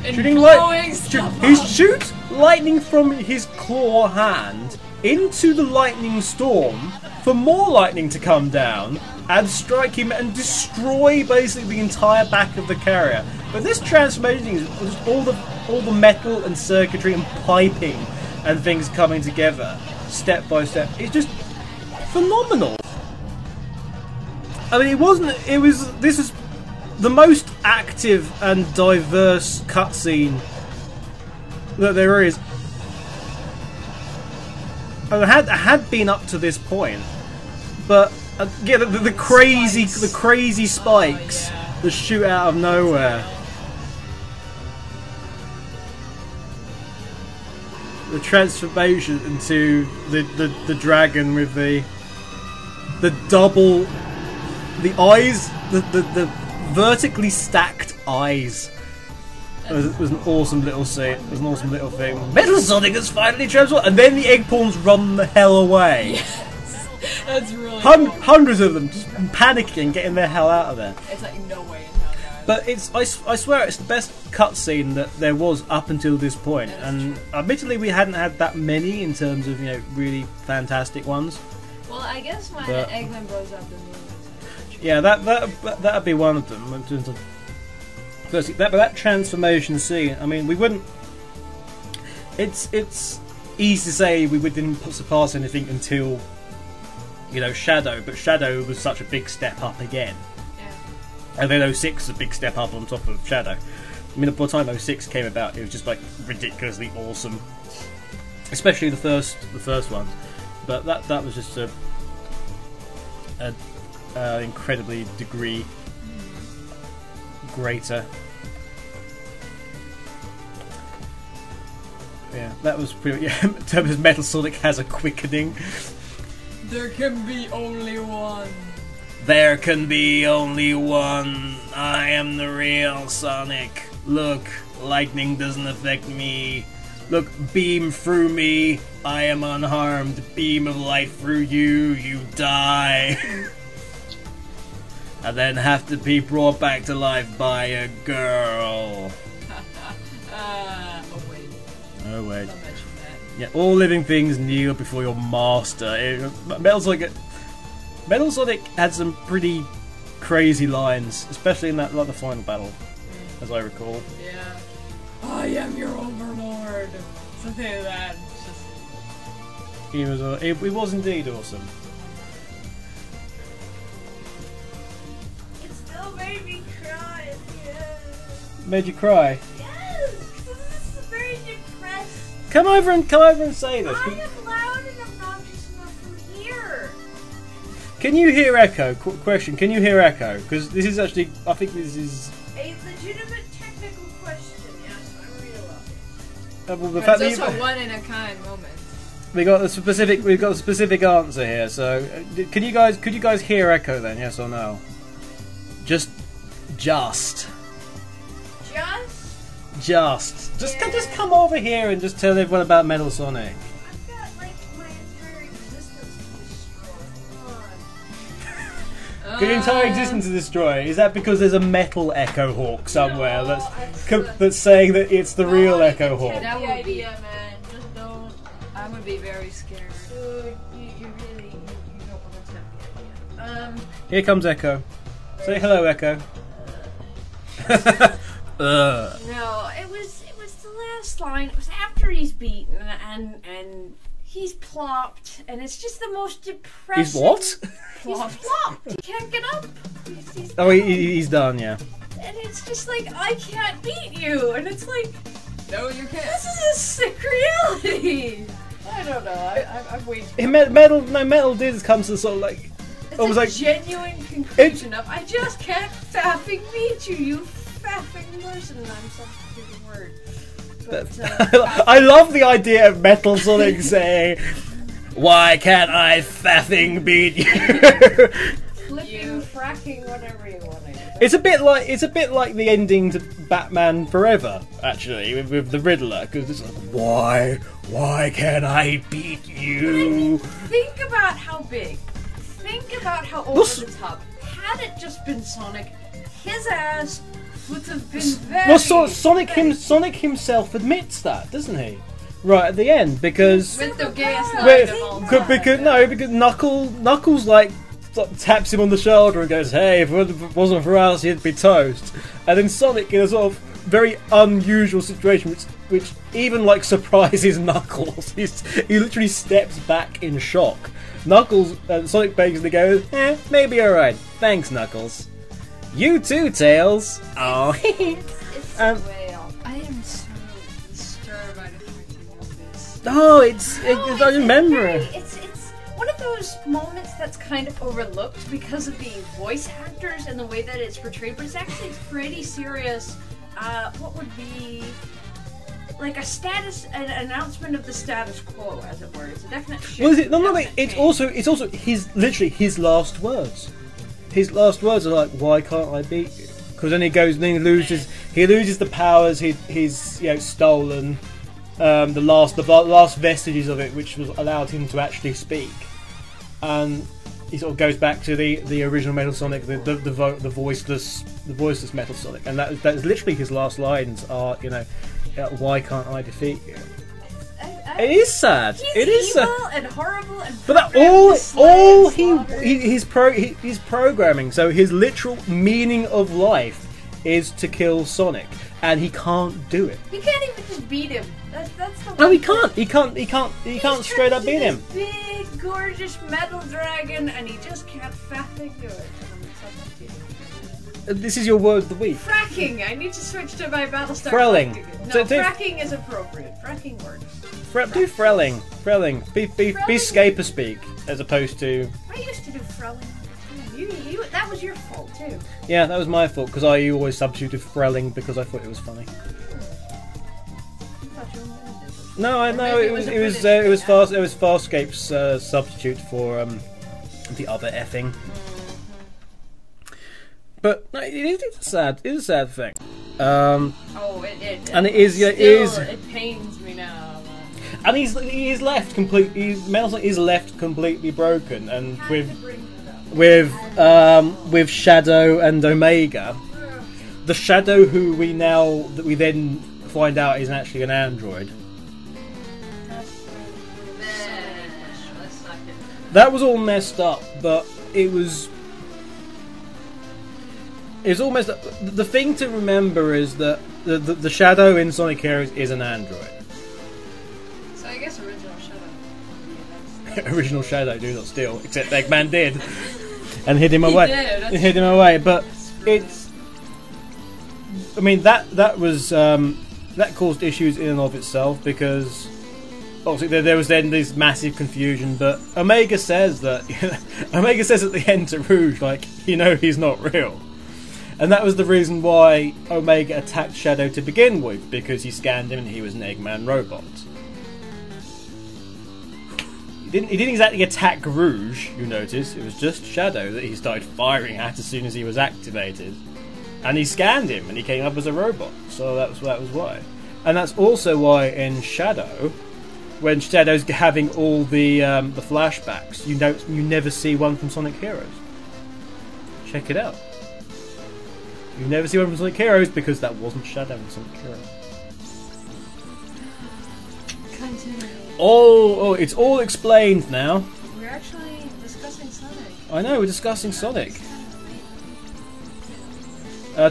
And Shooting blowing stuff he up. shoots lightning from his claw hand into the lightning storm for more lightning to come down and strike him and destroy basically the entire back of the carrier. But this transformation is just all the metal and circuitry and piping and things coming together step by step. It's just phenomenal. I mean, this is the most active and diverse cutscene that there is. And it had been up to this point, but yeah, the crazy spikes that shoot out of nowhere. The transformation into the dragon with the double, the eyes, the vertically stacked eyes. It was an awesome little scene. It was an awesome little thing. Metal Sonic has finally transformed, and then the Eggpawns run the hell away. Yes, that's really cool. Hundreds of them just panicking, getting the hell out of there. It's like no way in hell, guys. But I swear it's the best cutscene that there was up until this point. And admittedly, we hadn't had that many in terms of really fantastic ones. Well, I guess when But- Eggman blows up the moon. Yeah, that'd be one of them. In terms of that transformation scene. I mean, we wouldn't. It's easy to say we didn't surpass anything until Shadow, but Shadow was such a big step up again. Yeah. And then 06 is a big step up on top of Shadow. I mean, by the time 06 came about, it was just like ridiculously awesome, especially the first ones. But that was just a incredibly degree greater. Yeah, that was pretty. Yeah, in terms of Metal Sonic has a quickening. There can be only one. There can be only one. I am the real Sonic. Look, lightning doesn't affect me. Look, beam through me. I am unharmed. Beam of light through you. You die. And then have to be brought back to life by a girl. Oh wait. Oh wait. Don't mention that. Yeah, all living things kneel before your master. Metal Sonic had some pretty crazy lines, especially in that the final battle, as I recall. Yeah. I am your overlord. Something like that. It's just... He was indeed awesome. It still made me cry at the end. Made you cry. Yes, because this is very depressed. Come over and say this. I am loud and obnoxious enough from here. Can you hear Echo? Question: Can you hear Echo? Because this is actually, I think this is. A legitimate technical question. Yes, I realize. Well, the But fact it's that also a one in a kind moment. we've got a specific answer here. So, could you guys hear Echo then? Yes or no? Just. Just come over here and just tell everyone about Metal Sonic. I've got like my entire existence to destroy. Your entire existence is destroyed. Is that because there's a metal Echo Hawk somewhere No, that's saying that it's the real No, you Echo can Hawk? get That the would be- idea, man. Just don't. I would be very scared. Dude, you really you don't want to attempt the idea. Here comes Echo. Say hello, Echo. No, it was the last line. It was after he's beaten and he's plopped, and it's just the most depressing. He's what? He's plopped. He can't get up. He's Oh, he's done, yeah. and it's just like I can't beat you, and it's like No, you can't. this is a sick reality. I don't know. I'm waiting. Metal did come to sort of like. It's almost a like. genuine conclusion of I just can't faffing beat you, you faffing person. I'm substituting a word. But, I love the idea of Metal Sonic saying, "Why can't I faffing beat you?" flipping, fracking, whatever you want to do. It's a bit like the ending to Batman Forever, actually, with the Riddler, because it's like, why can't I beat you? Think about how big. think about how over the top. Had it just been Sonic, his ass would have been very. Well, Sonic himself admits that, doesn't he? Right at the end, because With the gayest line of all time. because Knuckles like taps him on the shoulder and goes, "Hey, if it wasn't for us, you'd be toast." And then Sonic, in a sort of very unusual situation, which even like surprises Knuckles, he literally steps back in shock. Sonic basically goes, maybe alright. Thanks, Knuckles. You too, Tails. Oh. It's way off. I am so disturbed by the printing of this. Oh, I remember. It's one of those moments that's kind of overlooked because of the voice actors and the way that it's portrayed, but it's actually pretty serious. What would be like an announcement of the status quo, as it were. It's a definite shift. Well, it's also literally his last words. His last words are like, "Why can't I beat you?" Because then he loses the powers he's stolen, the last vestiges of it, which was allowed him to actually speak, and he sort of goes back to the original Metal Sonic, the voiceless Metal Sonic, and that is literally his lis lines are, "Why can't I defeat you?" It is sad. He's evil and horrible and. But that his programming. So his literal meaning of life is to kill Sonic, and he can't do it. You can't even just beat him. That's the. No, he can't. He can't straight up beat him. This big, gorgeous metal dragon, and he just can't fucking do it. This is your word of the week. Fracking. I need to switch to my Battlestar. Frelling. No, fracking is appropriate. Fracking works. Do frelling. Be scaper speak as opposed to. I used to do frelling. That was your fault too. Yeah, that was my fault because I always substituted frelling because I thought it was funny. No, I know it was Farscape's substitute for the other effing. But no, it's a sad thing. And it pains me now. And he is left completely. Metal Sonic is left completely broken, and with Shadow and Omega, the Shadow who we then find out is actually an android. That was all messed up, but it was almost the thing to remember is that the Shadow in Sonic Heroes is an android. So I guess original Shadow. Original Shadow, do not steal, except Eggman did, and hid him away. But it's, I mean that caused issues in and of itself because obviously there was then this massive confusion. But Omega says at the end to Rouge, like, he's not real. And that was the reason why Omega attacked Shadow to begin with, because he scanned him and he was an Eggman robot. He didn't exactly attack Rouge, you notice. It was just Shadow that he started firing at as soon as he was activated. And he scanned him and he came up as a robot. So that was why. And that's also why in Shadow, when Shadow's having all the flashbacks, you never see one from Sonic Heroes. Check it out. You never see one from Sonic Heroes because that wasn't Shadow in Sonic Heroes. Continue. Oh, it's all explained now. We're actually discussing Sonic. I know, we're discussing Sonic.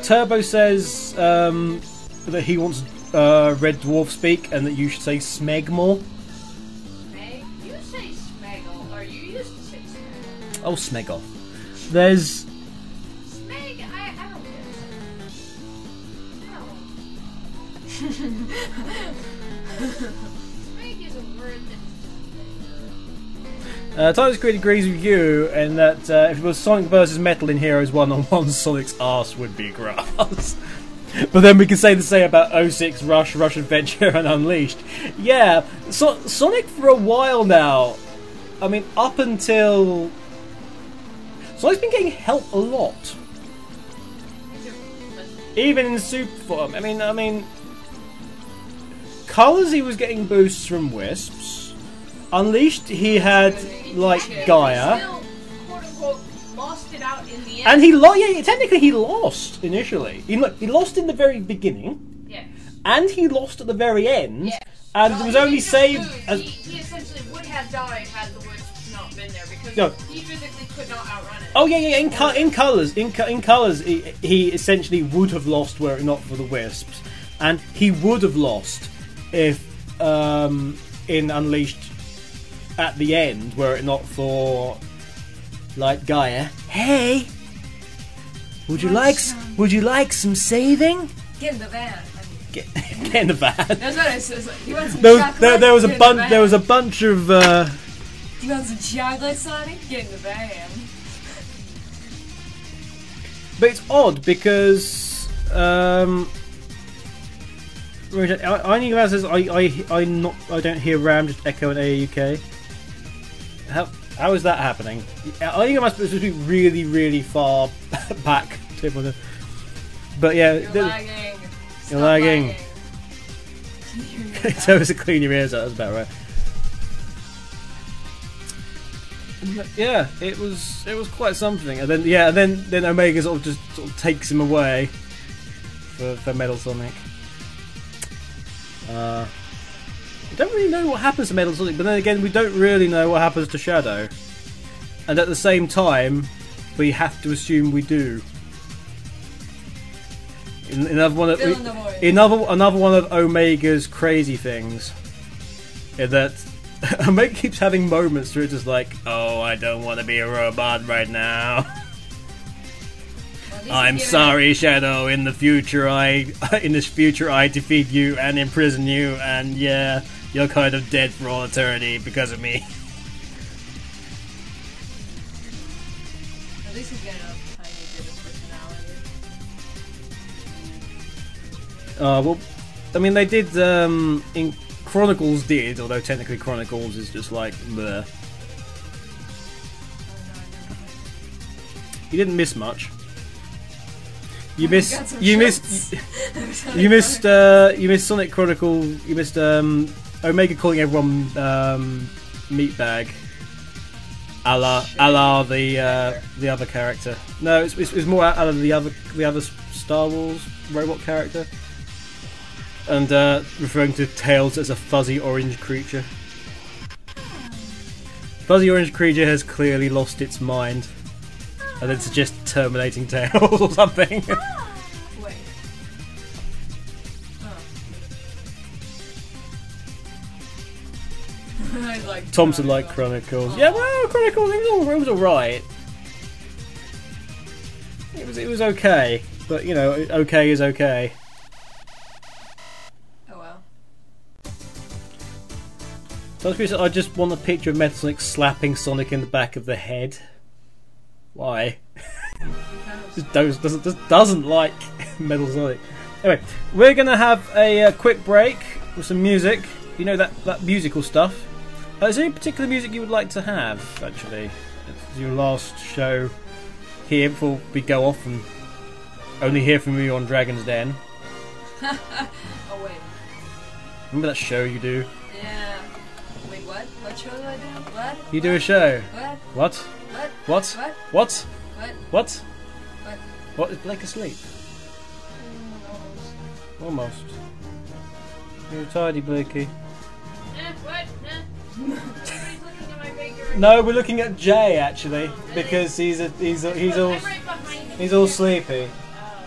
Turbo says that he wants Red Dwarf speak and that you should say Smeg more. Smeg? You say Smeggle, or you used to say Smeggle. Oh, Smeg off. There's... Smeg, I don't get it. Smeg is a word that... Titus Creed agrees with you in that if it was Sonic vs Metal in Heroes 1-on-1, Sonic's arse would be grass. But then we can say the same about 06, Rush Adventure, and Unleashed. Yeah, Sonic for a while now, I mean, up until... Sonic's been getting help a lot. Even in super form. I mean... Colors, he was getting boosts from Wisps. Unleashed, he had, like, Gaia. Still, quote-unquote, in the end. And technically he lost initially. He lost in the very beginning. Yes. And he lost at the very end. Yes. And Well, was he only didn't just saved. lose. He essentially would have died had the wisps not been there because No. he physically could not outrun it. Oh yeah. In colours, he essentially would have lost were it not for the wisps, and he would have lost if in Unleashed at the end were it not for like Gaia. Hey, would you like some saving? Get in the van. Get in the van. That's what it says. Like, you want some chocolate? There was a Get in the bunch. There was a bunch of. You want some chocolate, Sonic? Get in the van. But it's odd because I only says I don't hear Ram just echo in AUK. How is that happening? I think it must be really far back. But yeah, You're lagging. You're Stop lagging. lagging. So to clean your ears out. That's about right. But yeah, it was quite something, and then Omega sort of takes him away for Metal Sonic. We don't really know what happens to Metal Sonic, but then again, we don't really know what happens to Shadow, and at the same time, we have to assume we do. Another one of Omega's crazy things is that Omega keeps having moments where it's just like, oh, I don't want to be a robot right now. I'm sorry, Shadow. In this future, I defeat you and imprison you, and yeah, you're kind of dead for all eternity because of me. At least he's getting a tiny bit of personality. Well, I mean, they did in Chronicles did, although technically Chronicles is just like bleh. You didn't miss much. You missed Sonic Chronicle. You missed Omega calling everyone meatbag, a la the other character. No, it's more a la the other Star Wars robot character. And referring to Tails as a fuzzy orange creature. Fuzzy orange creature has clearly lost its mind. And then suggests terminating Tails or something. Wait. I like Thompson liked Chronicles. Yeah, well, Chronicles, it was alright. It was okay. But, you know, okay is okay. I just want a picture of Metal Sonic slapping Sonic in the back of the head. Why? just doesn't like Metal Sonic. Anyway, we're gonna have a quick break with some music. You know that musical stuff. Is there any particular music you would like to have? Actually, it's your last show here before we go off and only hear from you on Dragon's Den. Oh wait. Remember that show you do? Yeah. Wait, what? What show do I do? What? You do a show. What? What? What? What? What? What? What? What? What? What? Is Blake asleep? Almost. You're tidy, Blakey. What? Everybody's looking at my figure. No, we're looking at Jay actually because he's all I'm right behind him. he's all sleepy.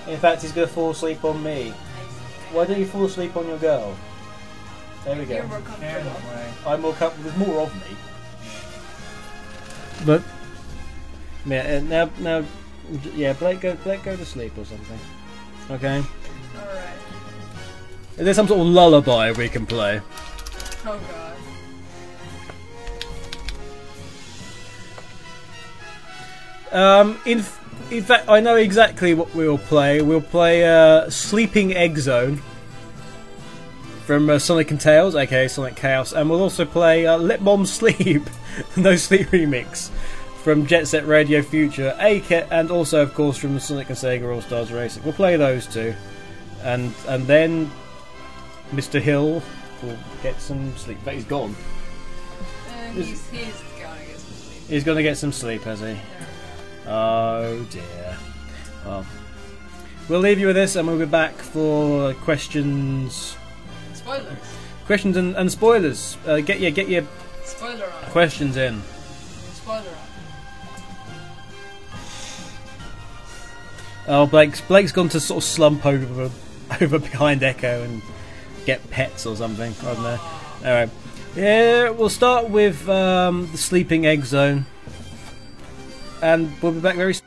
In fact, he's gonna fall asleep on me. Why don't you fall asleep on your girl? There we go. You're more comfortable. I'm more comfortable. There's more of me. But yeah, now, yeah, Blake go to sleep or something. Okay. Alright. Is there some sort of lullaby we can play? Oh god. In fact, I know exactly what we'll play. We'll play Sleeping Egg Zone from Sonic and Tails, aka Sonic Chaos, and we'll also play Let Mom Sleep, No Sleep remix from Jet Set Radio Future, and also, of course, from Sonic and Sega All Stars Racing. We'll play those two, and then Mr. Hill will get some sleep. But he's gone. He's gonna get some sleep. He's gonna get some sleep, has he? Oh dear. Well, we'll leave you with this, and we'll be back for questions. Spoilers. Questions and spoilers. Get your Spoiler on. questions in. Spoiler on. Oh, Blake's gone to sort of slump over behind Echo and get pets or something. I don't know. Alright. Yeah, we'll start with the sleeping egg zone. And we'll be back very soon.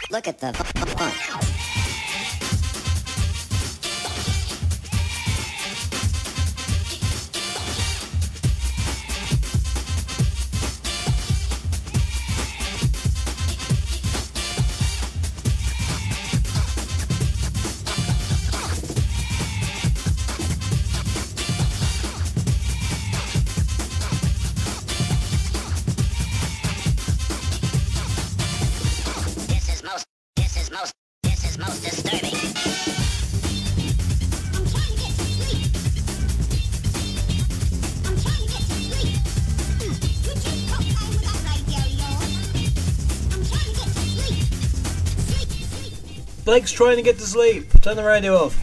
Look at the font. This is most disturbing. I'm trying to get to sleep. I'm trying to get to sleep. Would you stop playing with that radio, y'all? I'm trying to get to sleep. Sleep. Blake's trying to get to sleep. Turn the radio off.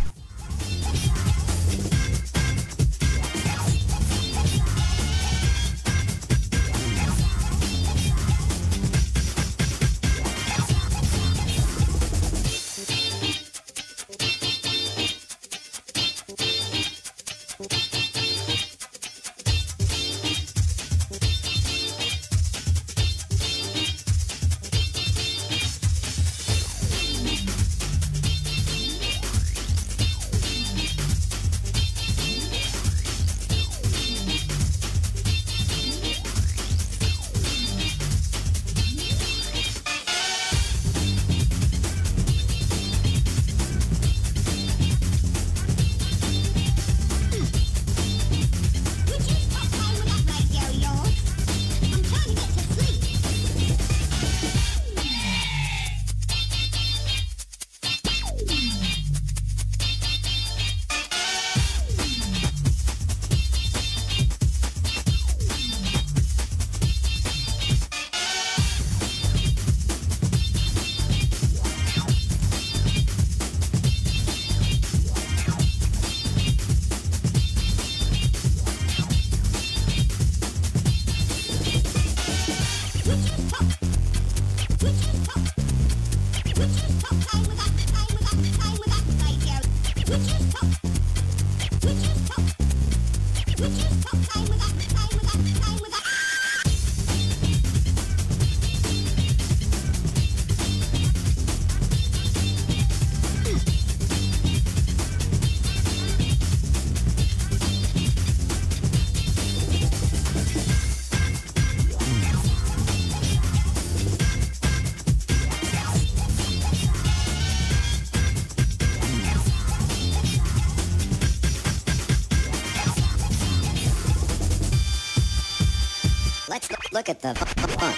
Let's look at the font.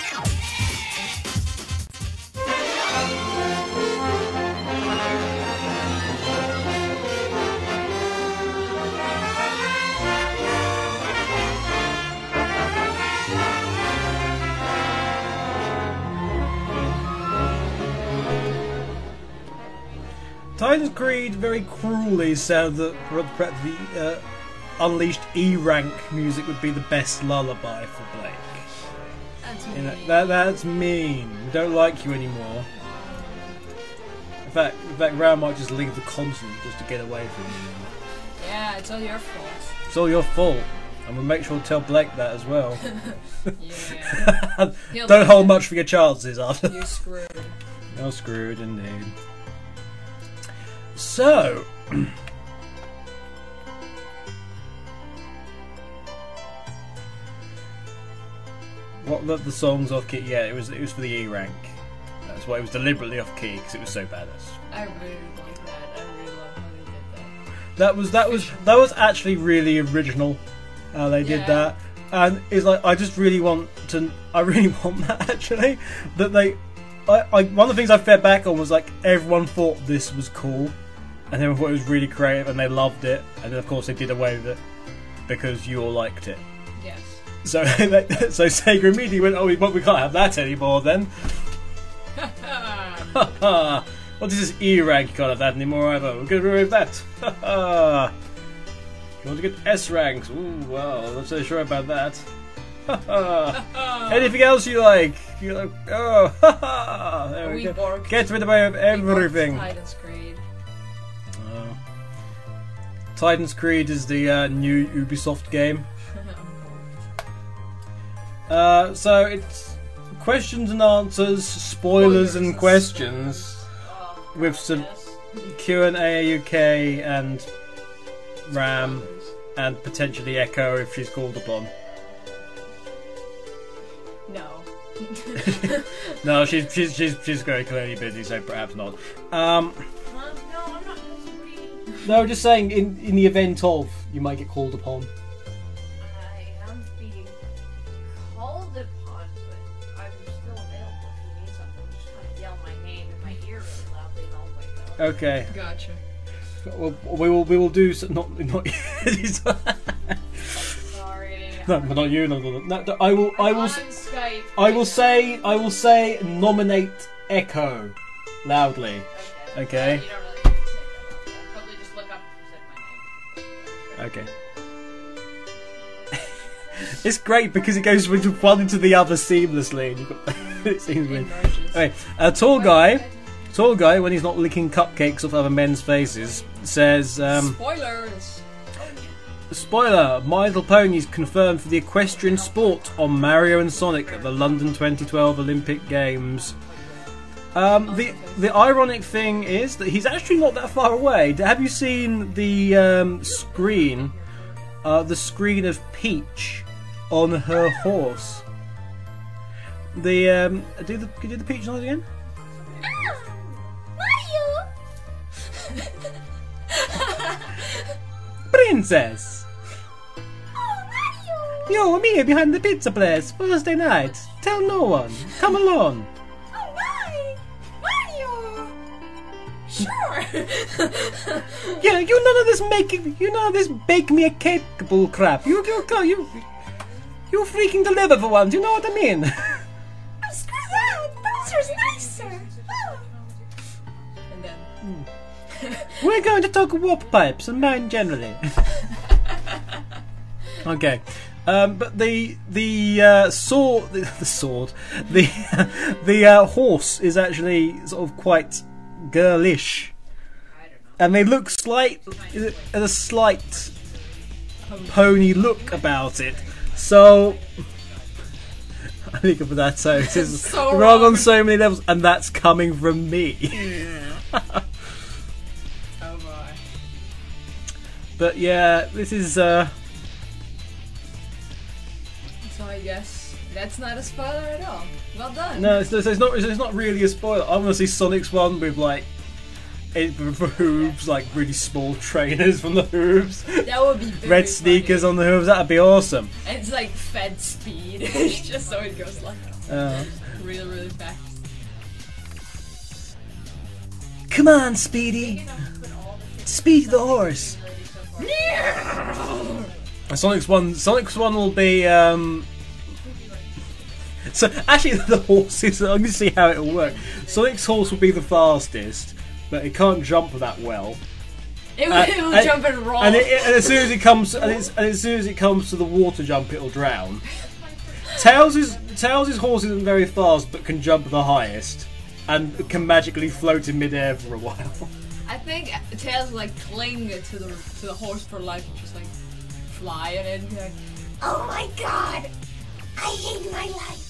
Titan's Creed very cruelly said that the Unleashed E rank music would be the best lullaby for Blake. That's You know, mean. that's mean. We don't like you anymore. In fact, Ram might just leave the continent just to get away from you now. Yeah, it's all your fault. It's all your fault. And we'll make sure to tell Blake that as well. Yeah. He'll Don't like hold it. much for your chances after. You're screwed. You're screwed indeed. So, what the songs off key? Yeah, it was for the E rank. That's why it was deliberately off key because it was so badass. I really like that. I really love how they did that. That was actually really original how they did Yeah. that, and it's like I really want that actually that they. One of the things I fed back on was like everyone thought this was cool, and everyone thought it was really creative, and they loved it, and then of course they did away with it because you all liked it. Yes. So so Sega immediately went, oh, we can't have that anymore then. What is this E rank? You can't have that anymore either. We're going to remove that. You want to get S ranks? Ooh, wow, I'm not so sure about that. Anything else you like? You're like, oh, there we go. Borked. Get rid of everything. Titan's Creed. Titan's Creed is the new Ubisoft game. So it's questions and answers, spoilers and questions, with some Q&A UK and Ram and potentially Echo if she's called upon. No. No, she's very clearly busy, so perhaps not. No, I'm not disagreeing. No, just saying in the event of you might get called upon. I am being called upon, but I'm still available if you need something. I'm just trying to yell my name in my ear really loudly and I'll wake up. Okay. Gotcha. Well, we will do not Sorry. no, but not you. No, I will On Skype. I will say nominate Echo loudly. Okay. You don't really need to say that. I'll probably just look up if you said my name. Okay. It's great because it goes from one into the other seamlessly. And you've got, it seems weird. Okay, a tall guy, when he's not licking cupcakes off other men's faces, says, Spoilers. spoiler, My Little Pony's confirmed for the equestrian sport on Mario and Sonic at the London 2012 Olympic Games. The ironic thing is that he's actually not that far away. Have you seen the screen? The screen of Peach on her horse. The can you do the Peach noise again? Princess! Yo, I'm here behind the pizza place, Thursday night. Tell no one. Come along. Sure. Yeah, you none of this bake me a cake bull crap. You freaking deliver for once, you know what I mean? Screw that! Bowser's nicer! Oh. And then. We're going to talk warp pipes and mine generally. Okay. But the horse is actually sort of quite girlish, and they look a slight pony look about it. So I think of that. So it is So wrong wrong. on so many levels, and that's coming from me. Oh boy. But yeah, this is. So I guess that's not a spoiler at all. Well done. No, it's not really a spoiler. I want to see Sonic's one with like hooves, like really small trainers from the hooves, That would be very red sneakers funny. on the hooves. That'd be awesome. And it's like fed speed, just so it goes like really, really fast. Come on, Speedy, Speedy the horse. Sonic's one will be. So actually, the horses. I'm going to see how it'll work. Sonic's horse will be the fastest, but it can't jump that well. It will jump and roll. And as soon as it comes, as soon as it comes to the water jump, it'll drown. Tails' horse isn't very fast, but can jump the highest, and can magically float in midair for a while. I think Tails like cling to the horse for life, and just like fly and then be like, Oh my god! I hate my life!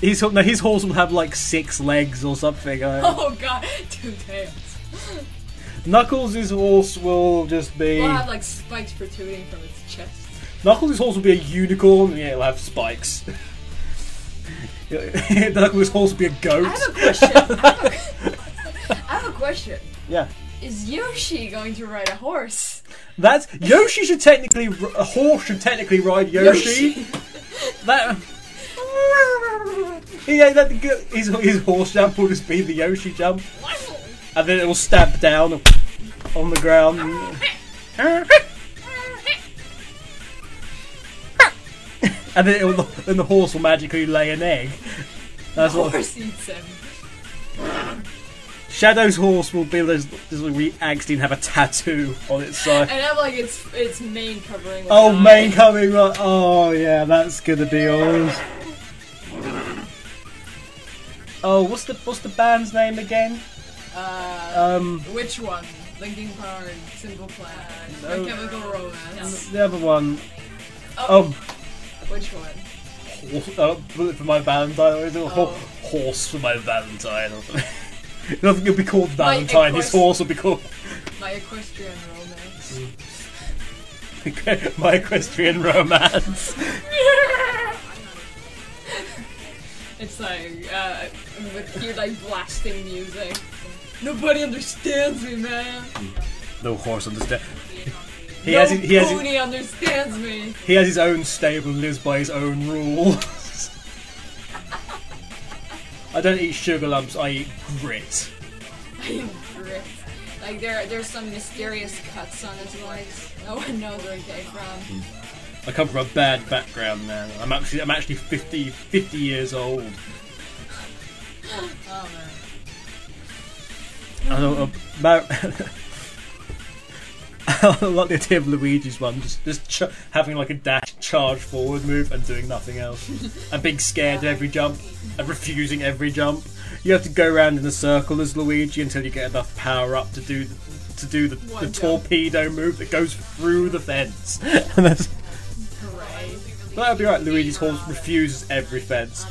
His horse will have like 6 legs or something. oh god, 2 tails. Knuckles' horse will just be. We'll have like spikes protruding from its chest. Knuckles' horse will be a unicorn. Yeah, it'll have spikes. Knuckles' horse will be a goat. I have a question. I have a question. Yeah. Is Yoshi going to ride a horse? That's Yoshi should technically a horse should technically ride Yoshi. That yeah, his horse jump will just be the Yoshi jump, and then it will stab down on the ground. And then the horse will magically lay an egg. That's The what horse eats him. Shadow's horse will be this like actually have a tattoo on its side. And have like its mane covering. With Oh, an eye. main coming right. Oh yeah, that's gonna be yours. Oh, what's the band's name again? Which one? Linkin Park, Simple Plan, No. My Chemical Romance. The other one. Which one? Bullet for my Valentine. Or is it a Oh. horse for my Valentine? Or something. Nothing will be called Valentine. His Equestrian- horse will be called My Equestrian Romance. My Equestrian Romance. It's like with cute like blasting music. Nobody understands me, man. No horse understand. He No has his, pony understands me. he has his own stable and lives by his own rules. I don't eat sugar lumps, I eat grit. I am grit. Like there's some mysterious cuts on his legs. No one knows where he came from. I come from a bad background, man. I'm actually 50 years old. Oh man. I don't I like the idea of Luigi's one, just having like a dash charge forward move and doing nothing else, and being scared of every jump and refusing every jump. You have to go around in a circle as Luigi until you get enough power up to do the One torpedo move that goes through the fence. And that's, Hooray. that would be right. Luigi's horse refuses every fence.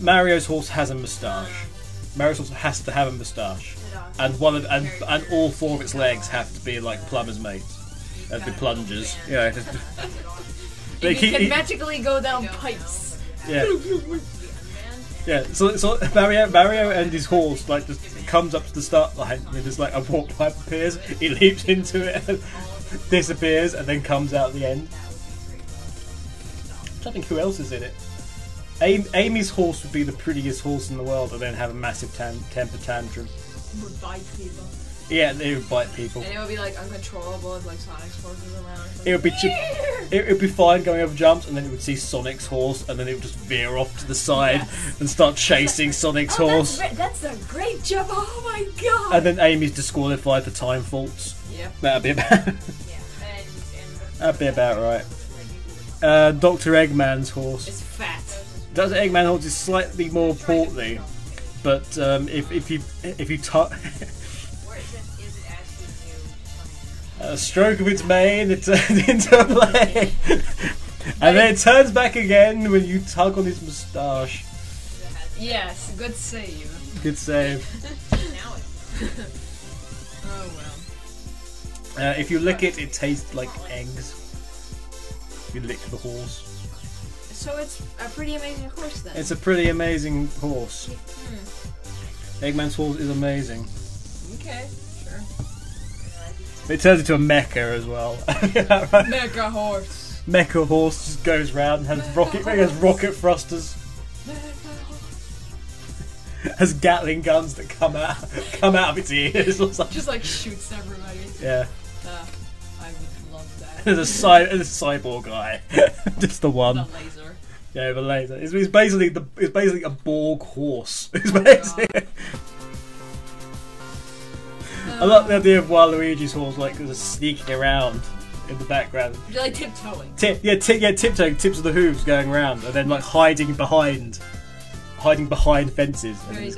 Mario's horse has a moustache. Mario's horse has to have a moustache. And and all 4 of its legs have to be like plumber's mates. Have to be plungers. Yeah. They You can magically go down pipes. yeah. Yeah. So Mario and his horse like just comes up to the start line and just like a warp pipe appears. He leaps into it, and disappears, and then comes out the end. I think who else is in it. Amy's horse would be the prettiest horse in the world, and then have a massive temper tantrum. Would bite people. Yeah, they would bite people. And it would be like uncontrollable if like Sonic's horse was around. Or It would be it would be fine going over jumps, and then it would see Sonic's horse, and then it would just veer off to the side and start chasing Sonic's horse. That's a great jump! Oh my god! And then Amy's disqualified for time faults. Yeah. That'd be about right. Dr. Eggman's horse. It's fat. Dr. Eggman's horse is slightly more portly, but if you A stroke of its mane, it turned into a plane. And then it turns back again when you tug on his moustache. Yes, good save. Good save. Now it's Oh well. If you lick it, it tastes like eggs. If you lick the horse. so it's a pretty amazing horse then. It's a pretty amazing horse. Eggman's horse is amazing. Okay, sure. It turns into a mecha as well. Right? Mega horse. Mecha horse just goes round and has rocket thrusters. Has Gatling guns that come out of its ears or something. Just like shoots everybody. Yeah. I would love that. There's a cyborg guy. Just the one. The laser. Yeah, the laser. It's basically a Borg horse. It's basically. I love the idea of Waluigi's horse like just sneaking around in the background. You're like tiptoeing. Tiptoeing, tips of the hooves going around, and then like hiding behind fences. Very And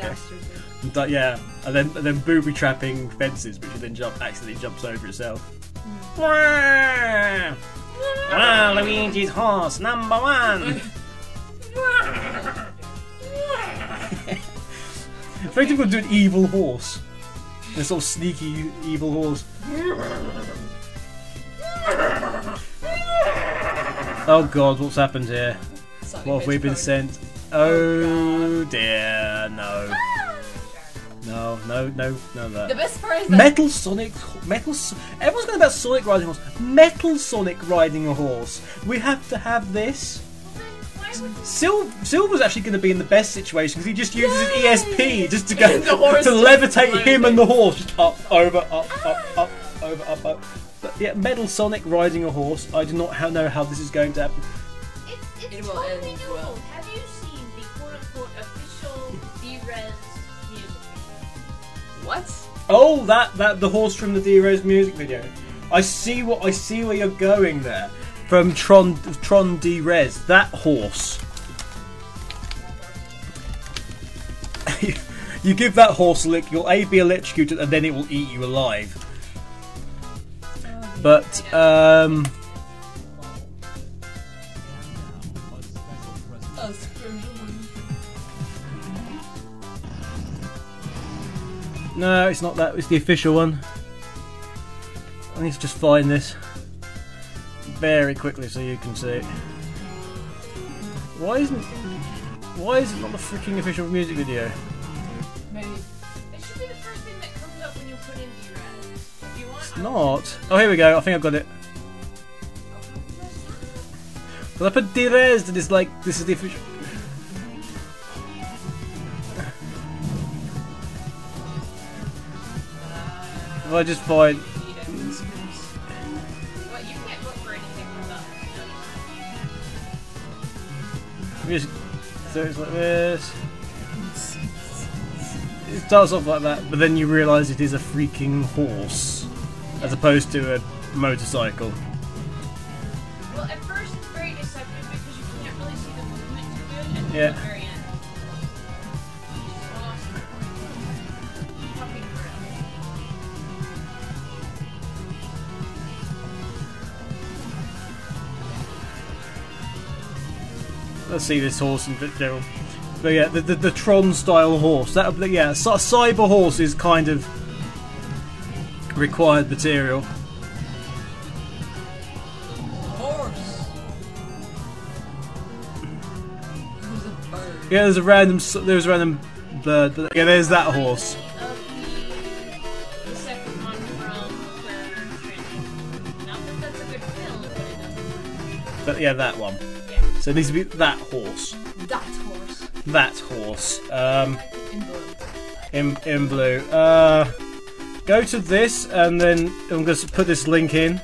dastardly. and then booby trapping fences, which then accidentally jumps over itself. Luigi's horse #1. It's very difficult to do an evil horse. A sort of sneaky evil horse. Oh god, what's happened here? Sorry, What have we been sent? Oh dear, no. No, of that. The best part is that Metal Sonic, everyone's going about Sonic riding a horse. Metal Sonic riding a horse. We have to have this. Silver's actually going to be in the best situation because he just uses his ESP just to go The horse to just levitate floating. him and the horse just up, over, up, over, up. But yeah, Metal Sonic riding a horse. I do not know how this is going to happen. It's It will totally end doable. well. Have you seen the quote-unquote official D-Res music video? what? Oh, that the horse from the D-Rose music video. I see where you're going there. From Tron D-Res, that horse. You give that horse a lick, you'll be electrocuted, and then it will eat you alive. But no, it's not that. It's the official one. I need to just find this very quickly so you can see it. Why is it not the freaking official music video? Maybe. It should be the first thing that comes up when you put in D-Res. If you want, It's not. Oh, here we go. I think I've got it. But I put D-Res and it's like, this is the official. If I just find. what you can't vote for anything from that. Just, so it's like this. It starts off like that, but then you realise it is a freaking horse, as opposed to a motorcycle. Well, at first it's very deceptive because you can't really see the movement too good until Yeah. the very end. Awesome. Fucking grill. Let's see this horse in general. But yeah, the Tron style horse. A cyber horse is kind of required material. Horse. There's a bird. Yeah, there's a random bird. But yeah, there's that horse. The second one from Predator Training. Not that that's a good film, but it doesn't. But yeah, that one. Yeah. So it needs to be that horse. That horse. That horse. In blue. In blue. Go to this, and then I'm going to put this link in.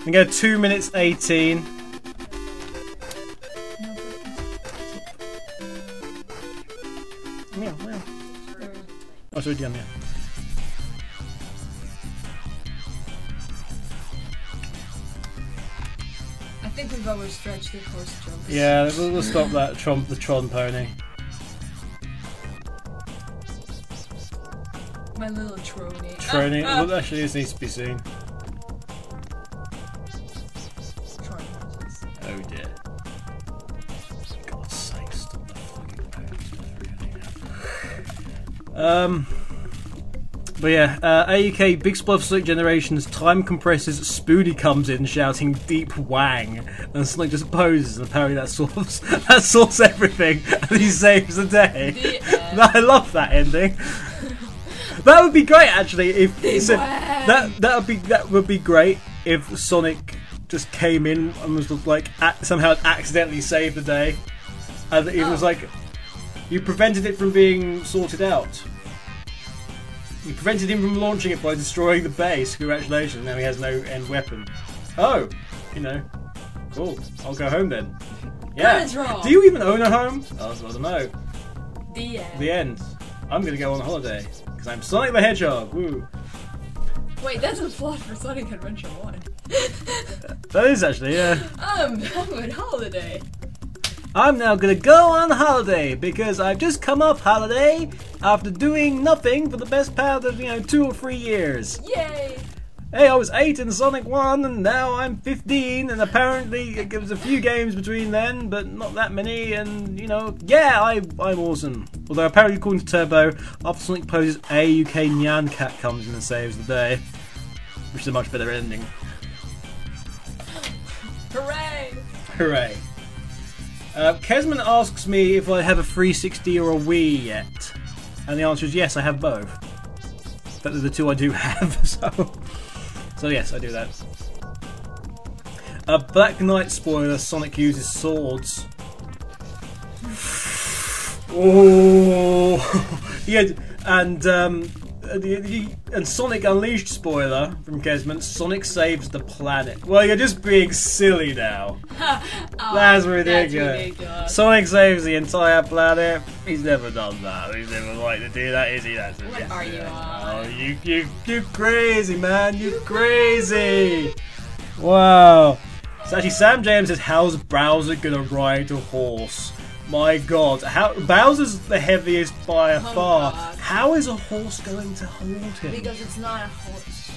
And go 2 minutes 18. Meow, meow. Oh, sorry, yeah, meow. I think we've overstretched the horse jokes. Yeah, we'll stop that. The Tron pony. My little trolley. Training. Well, actually, this needs to be seen. Oh dear. God's sake, stop the fucking phone. But yeah, AUK Big Spliff Sonic Generations time compresses. Spoody comes in shouting "Deep Wang," and Sonic just poses, and apparently that sorts everything, and he saves the day. I love that ending. That would be great, actually. If so, that would be great if Sonic just came in and was like somehow accidentally saved the day, and it was like you prevented it from being sorted out. You prevented him from launching it by destroying the base. Congratulations! Now he has no end weapon. Oh, you know, cool. I'll go home then. Yeah. Do you even own a home? Oh, I don't know. The end. The end. I'm gonna go on holiday because I'm Sonic the Hedgehog. Woo. Wait, that's a plot for Sonic Adventure 1. That is actually, yeah. I'm on holiday. I'm now gonna go on holiday because I've just come off holiday after doing nothing for the best part of 2 or 3 years. Yay! Hey, I was 8 in Sonic 1 and now I'm 15, and apparently there was a few games between then, but not that many, and yeah, I'm awesome. Although apparently according to Turbo, after Sonic poses, AUK Nyan Cat comes in and saves the day, which is a much better ending. Hooray! Hooray. Kesman asks me if I have a 360 or a Wii yet, and the answer is yes, I have both. But they're the two I do have, so yes, I do that. Black Knight spoiler: Sonic uses swords. Oh, yeah, and Sonic Unleashed spoiler from Kesman: Sonic saves the planet. Well, you're just being silly now. That's ridiculous. Sonic saves the entire planet. He's never done that. He's never liked to do that, is he? What are you on? Oh, you crazy, man. You crazy. Wow. So actually, Sam James says, "How's Bowser gonna ride a horse?" My God, Bowser's the heaviest by far. God. How is a horse going to hold him? Because it's not a horse.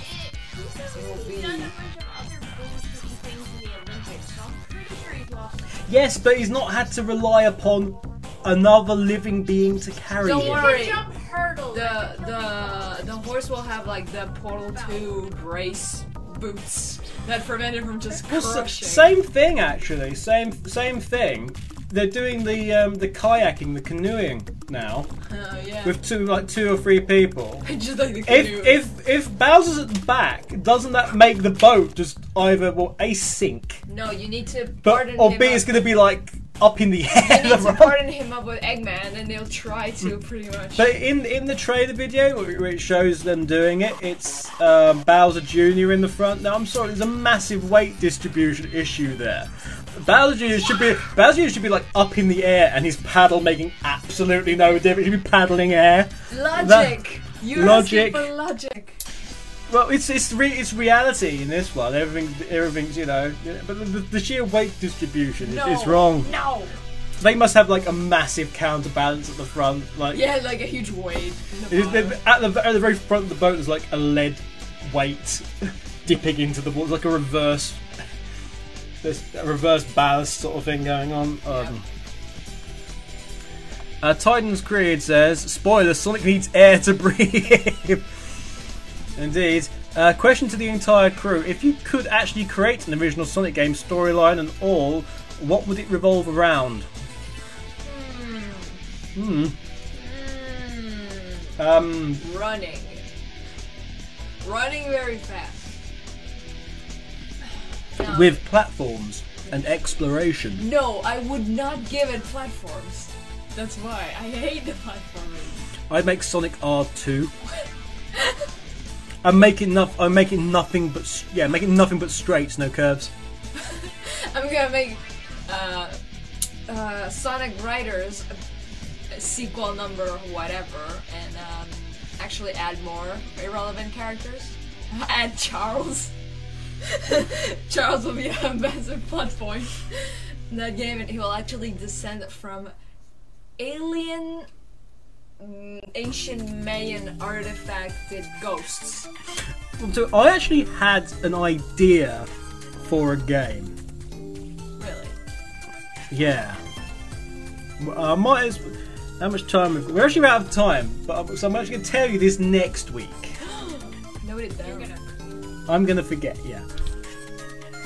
He's done a bunch of other bullshitty things in the Olympics, so I'm pretty sure he's lost. Yes, but he's not had to rely upon another living being to carry Don't him. worry. Jump hurdles. The horse will have like the Portal 2 brace boots that prevent it from just crushing. Same thing, actually. Same thing. They're doing the kayaking, the canoeing now. Yeah. With two or three people. Just like the canoe. If Bowser's at the back, doesn't that make the boat just either A, sink? No, you need to pardon or him B, up. it's going to be like up in the air. You need to pardon him up with Eggman, and they'll try to pretty much. But in the trailer video where it shows them doing it, it's Bowser Jr. in the front. Now I'm sorry, there's a massive weight distribution issue there. Bowser Jr. should be like up in the air, and his paddle making absolutely no difference. He should be paddling air. Logic. You're asking for logic. Well, it's reality in this one. Everything's but the sheer weight distribution is wrong. No. They must have like a massive counterbalance at the front, like like a huge weight. at the very front of the boat. There's like a lead weight dipping into the water, like a reverse. There's a reverse ballast sort of thing going on. Titan's Creed says, spoiler, Sonic needs air to breathe. Indeed. Question to the entire crew. If you could actually create an original Sonic game storyline and all, what would it revolve around? Running. Running very fast. No. With platforms and exploration. No, I would not give it platforms. That's why I hate the platforming. I'd make Sonic R2. I'm making nothing but straights, no curves. I'm gonna make Sonic Riders sequel number whatever, and actually add more irrelevant characters. Add Charles. Charles will be a massive plot point in that game, and he will actually descend from alien ancient Mayan artifacted ghosts. So I actually had an idea for a game. Really? Yeah. Might as. How much time? We're actually out of time, but so I'm actually going to tell you this next week. Note it down. I'm going to forget. Yeah.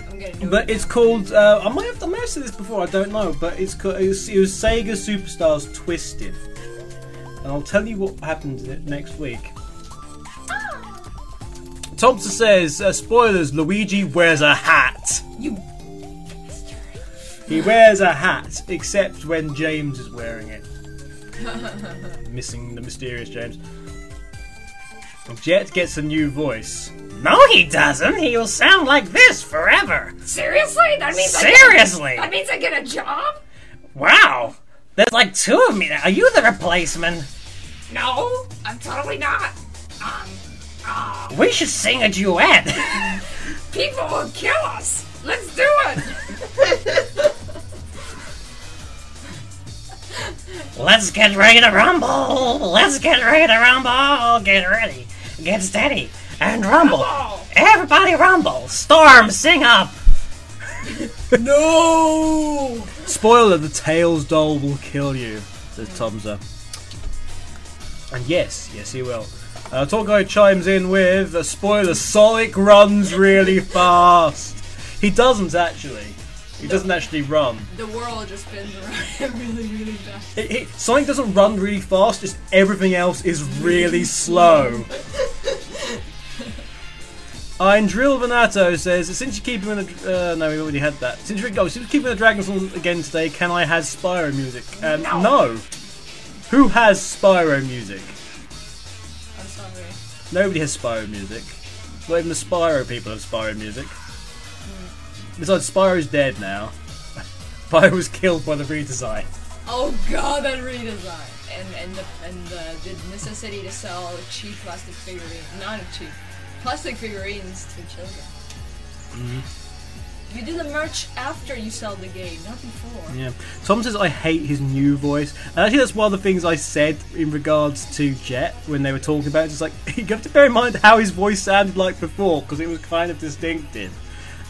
I'm gonna note But it it's down. called. I might have said this before. I don't know, but it's called. It was Sega Superstars Twisted, and I'll tell you what happens next week. Thompson says, spoilers. Luigi wears a hat. You. He wears a hat, except when James is wearing it. Missing the mysterious James. Jet gets a new voice. No, he doesn't. He'll sound like this forever. Seriously? That means Seriously? that means I get a job? Wow. There's like 2 of me now. Are you the replacement? No, I'm totally not. We should sing a duet. People will kill us. Let's do it. Let's get ready to rumble. Let's get ready to rumble. Get ready. Get steady. And rumble. Everybody rumble. Storm, sing up. No! Spoiler, the Tails doll will kill you, says Tomza. And yes, he will. Torgo chimes in with a spoiler, Sonic runs really fast. He doesn't actually. He doesn't actually run. The world just spins around really, really fast. Sonic doesn't run really fast, just everything else is really slow. Drill Venato says, since you're keeping the... no, we already had that. Since you're keeping the Dragon Song again today, can I have Spyro music? No. Who has Spyro music? I'm sorry. Nobody has Spyro music. Not even the Spyro people have Spyro music. Besides, Spyro's dead now. Spyro was killed by the redesign. Oh god, that redesign. And the necessity to sell cheap plastic figurines. Not cheap. Plastic figurines to children. You do the merch after you sell the game, not before. Yeah. Tom says I hate his new voice. And actually that's one of the things I said in regards to Jet when they were talking about it. It's like, you have to bear in mind how his voice sounded like before, because it was kind of distinctive.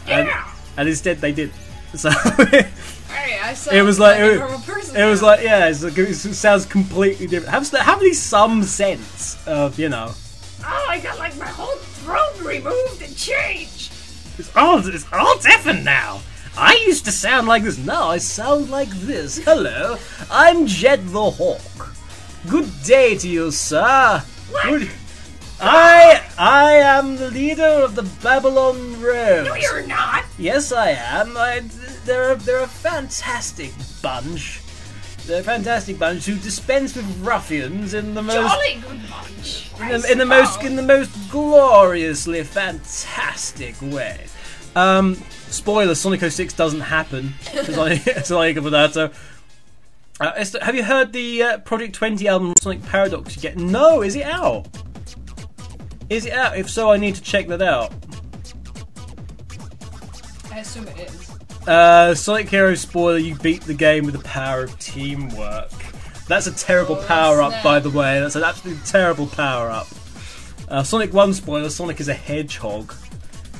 And instead they did. So Hey, I sound it was like a normal person. it was like, yeah, it sounds completely different. Have any some sense of, you know. Oh, I got like my whole throat removed and changed. It's all different now. I used to sound like this. Now I sound like this. Hello, I'm Jet the Hawk. Good day to you, sir. Good. I am the leader of the Babylon Road. No, you're not. Yes, I am. They're a fantastic bunch. They're a fantastic bunch who dispense with ruffians in the most Jolly good bunch. in the most gloriously fantastic way. Spoiler: Sonic 06 doesn't happen. Sonic of that. Have you heard the Project 20 album Sonic Paradox you get? No, is it out? Is it out? If so, I need to check that out. I assume it is. Sonic Heroes spoiler, you beat the game with the power of teamwork. That's a terrible power-up, by the way. That's an absolutely terrible power-up. Sonic 1 spoiler, Sonic is a hedgehog.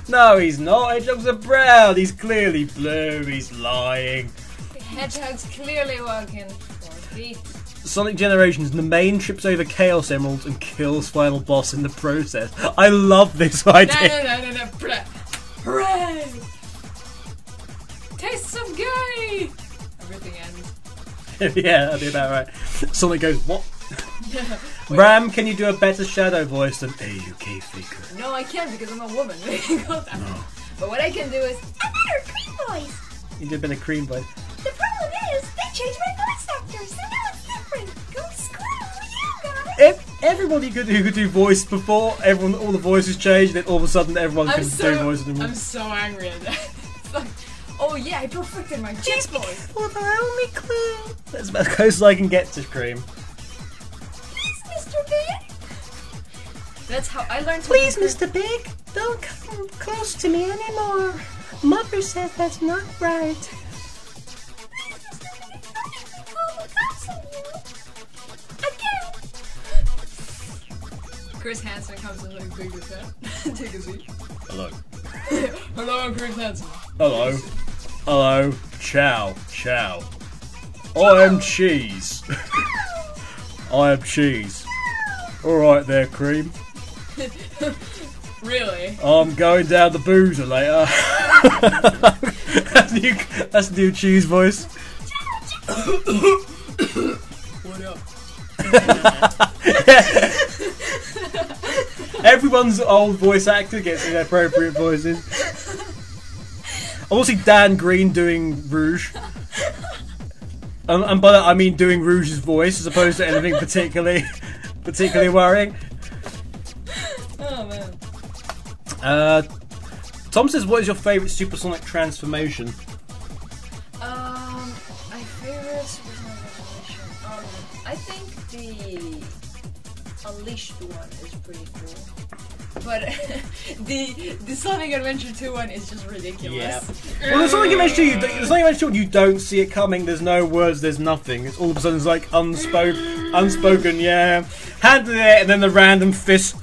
No, he's not. Hedgehogs are brown. He's clearly blue. He's lying. The hedgehog's clearly working for beat. Sonic Generations, the main trips over Chaos Emeralds and kills final boss in the process. I love this idea. No. Hooray! Tastes so gay! Everything ends. Yeah, that'd be about right. Sonic goes, what? Yeah. Ram, can you do a better shadow voice than AUK Faker? No, I can't because I'm a woman. But what I can do is A better cream voice. You do a better cream voice. The problem is, they changed my voice actor, so now it's different. Go screw you guys. Everybody who could do voice before, all the voices changed, then all of a sudden everyone can do voice anymore. I'm so angry at that. It's like, oh yeah, I perfected my Jet voice. Well, the only clue. That's about as close as I can get to Cream. Please, Mr. Big. That's how I learned to Please, do Mr. Big, don't come close to me anymore. Mother said that's not right. Please, Mr. Big, don't call the cops on you. Again. Chris Hansen comes in like big as that. Take a seat. Hello. Hello, I'm Chris Hansen. Hello. Hello. Ciao. Ciao. I am cheese. I am cheese. Alright there, cream. Really? I'm going down the boozer later. That's new cheese voice. What up? Everyone's old voice actor gets the appropriate voices. I want to see Dan Green doing Rouge. And by that I mean doing Rouge's voice as opposed to anything particularly worrying. Oh man. Tom says, what is your favourite supersonic transformation? My favorite supersonic transformation. I think the Unleashed one is pretty cool. But the Sonic Adventure 2 one is just ridiculous. Yeah. Well, the Sonic Adventure 2, you don't see it coming. There's no words. There's nothing. It's all of a sudden it's like unspoken. Yeah, hand in the air, and then the random fist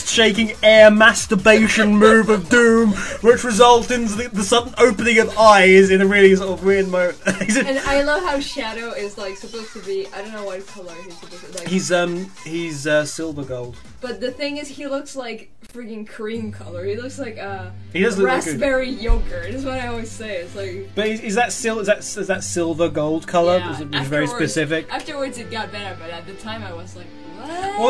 shaking air masturbation move of doom, which results in the sudden opening of eyes in a really sort of weird mode. And I love how Shadow is like supposed to be. I don't know what color he's supposed to be. Like, he's silver gold. But the thing is, he looks like freaking cream color. He looks like he does look raspberry yogurt. Is what I always say. It's like. But is that silver gold color? Yeah, It's very specific. Afterwards, it got better, but at the time, I was like, what? Well,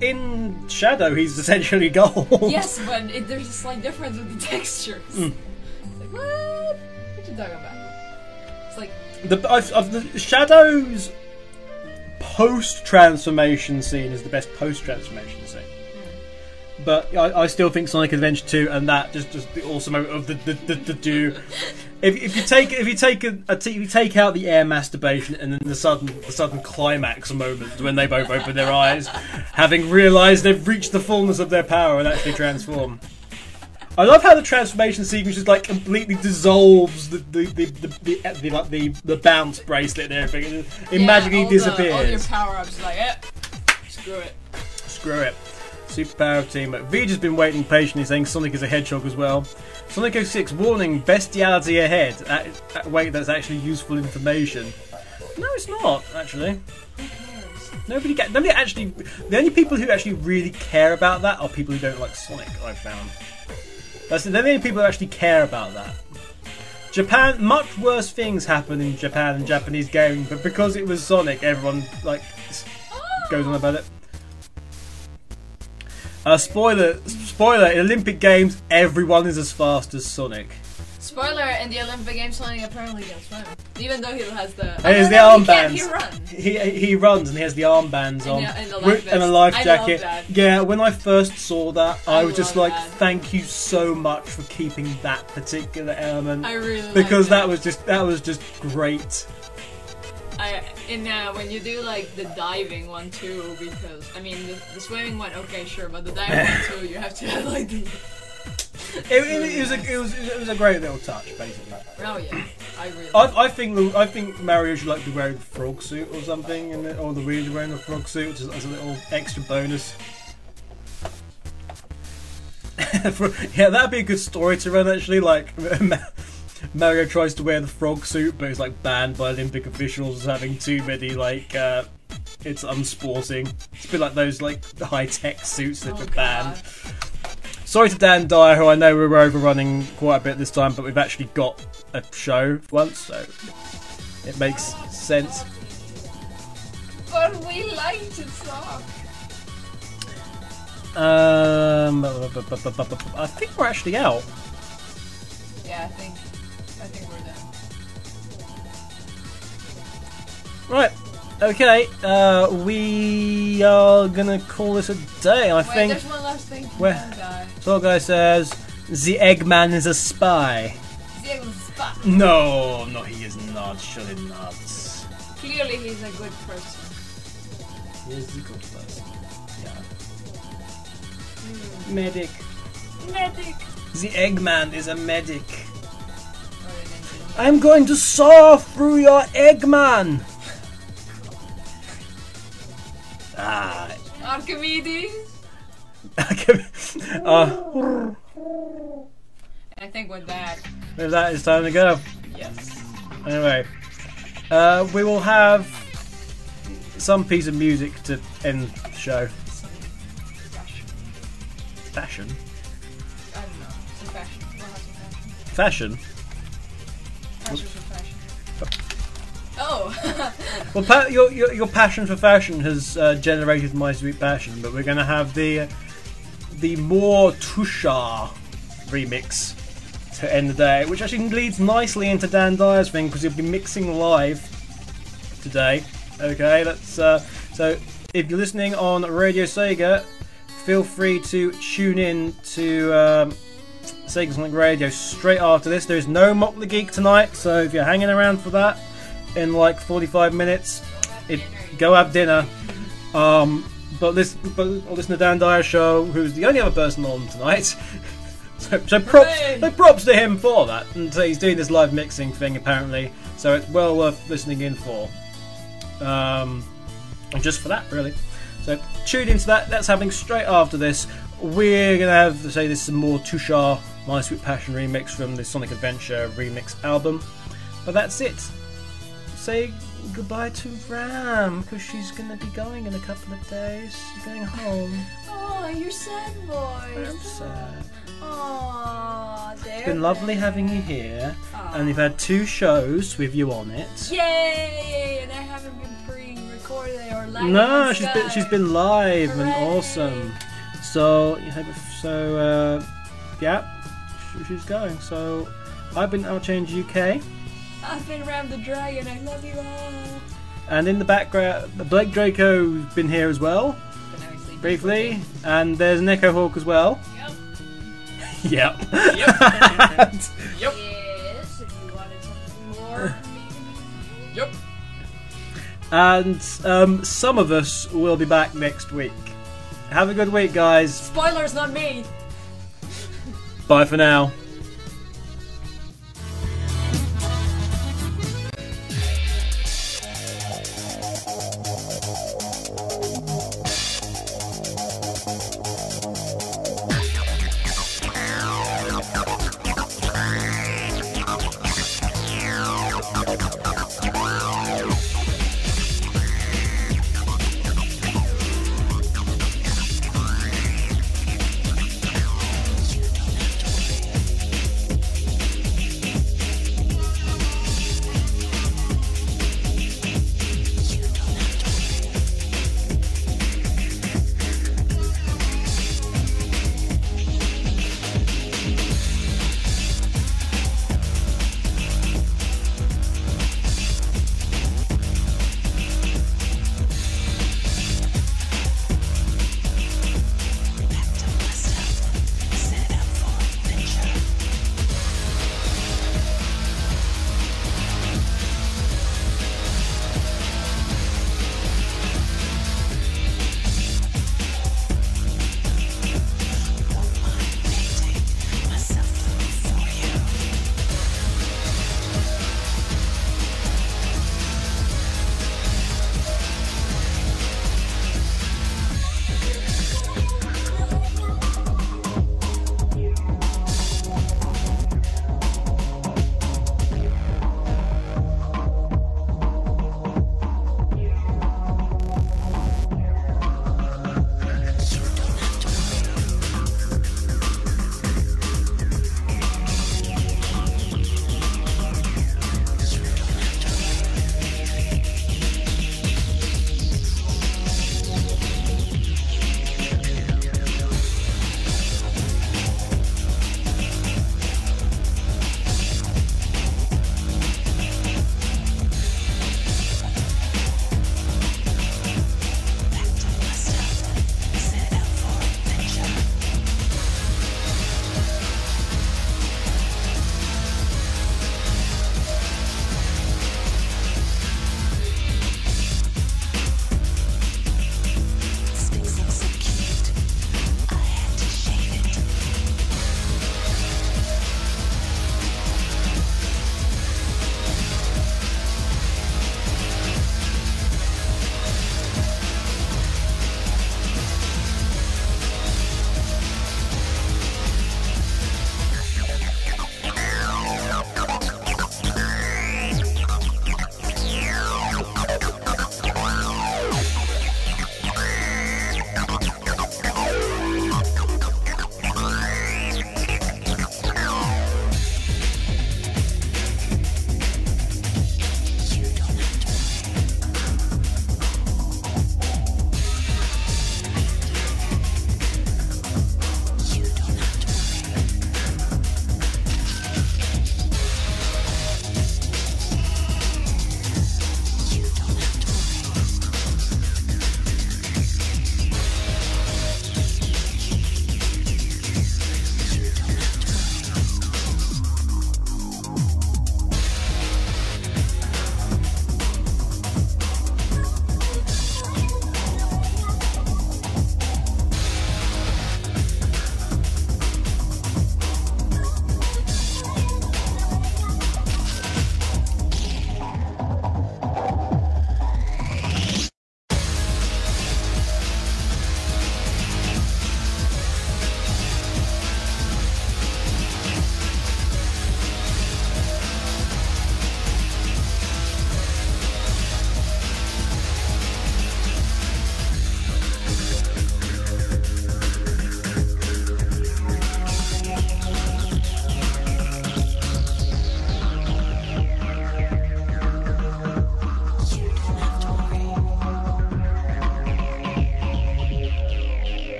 in Shadow, he's essentially gold. Yes, but there's a slight difference with the textures. It's like, what? What you talking about? It's like the Shadow's post-transformation scene is the best post-transformation scene. But I still think Sonic Adventure 2 and that just the awesome of the do. If you take out the air masturbation and then the sudden climax moment when they both open their eyes, having realised they've reached the fullness of their power and actually transform. I love how the transformation sequence just like completely dissolves the bounce bracelet and everything. It magically disappears. All your power-ups like, screw it. Screw it. Superpower of team. Vija's been waiting patiently, saying Sonic is a hedgehog as well. Sonic 06 warning: bestiality ahead. Wait, that's actually useful information. No, it's not actually. Nobody actually. The only people who actually really care about that are people who don't like Sonic. I've found. They're the only people who actually care about that. Japan, much worse things happen in Japan and Japanese gaming, but because it was Sonic, everyone like goes on about it. Spoiler! In Olympic Games, everyone is as fast as Sonic. Spoiler, in the Olympic Games, Sonic apparently can swim. Even though he has the... He has the armbands. He runs. He runs and he has the armbands on. And a life jacket. Yeah, when I first saw that, I was just like, thank you so much for keeping that particular element. I really because that was just great. When you do like the diving one too, because I mean the swimming one, okay, sure, but the diving one too, you have to have like the. It was a great little touch, basically. Oh yeah, I think Mario should like be wearing a frog suit or something, or Luigi wearing a frog suit just as a little extra bonus. Yeah, that'd be a good story to run actually. Like Mario tries to wear the frog suit, but is like banned by Olympic officials as having too many like it's unsporting. It's a bit like those like high-tech suits that were banned. Sorry to Dan Dyer, who I know we're overrunning quite a bit this time, but we've actually got a show once, so it makes sense. But we like to talk. I think we're actually out. Yeah, I think we're done. Right. Okay. We are gonna call this a day. I think. There's one last thing. Tall guy says the Eggman is a spy. The Eggman's a spy. No, he is not. Surely not. Clearly, he's a good person. He is a good person. Yeah. Medic. The Eggman is a medic. I'm going to saw through your Eggman. Archimedes. I think with that. With that, it's time to go. Yes. Anyway, we will have some piece of music to end the show. Fashion? I don't know. Some fashion. We'll have some Fashion? fashion. Fashion for fashion. Oh! Well, your passion for fashion has generated my sweet passion, but we're going to have the more Tusha remix to end the day, which actually leads nicely into Dan Dyer's thing because he'll be mixing live today. Okay, that's so if you're listening on Radio Sega, feel free to tune in to Sega Sonic Radio straight after this. There is no Mock the Geek tonight, so if you're hanging around for that in like 45 minutes, go have dinner. But listen to Dan Dyer's show, who's the only other person on tonight. So props to him for that. And so he's doing this live mixing thing apparently, so it's well worth listening in for. And just for that, really. So tune into that. That's happening straight after this. We're gonna have to say this some more Tushar My Sweet Passion remix from the Sonic Adventure remix album. But that's it. Say goodbye to Ram because she's gonna be going in a couple of days. She's going home. Oh, you're sad, boy. I'm sad. Oh, It's been lovely having you here, and we've had 2 shows with you on it. Yay! And I haven't been pre-recorded or live. No, she's been live and awesome. So yeah, she's going. So I've been Outchange UK. I've been Ram the Dragon. I love you all. And in the background, Blake Draco's been here as well, briefly, and there's an Echo Hawk as well. Yep. Yep. Yep. Yes, if you wanted something more from me. Yep. And some of us will be back next week. Have a good week, guys. Spoilers, not me. Bye for now.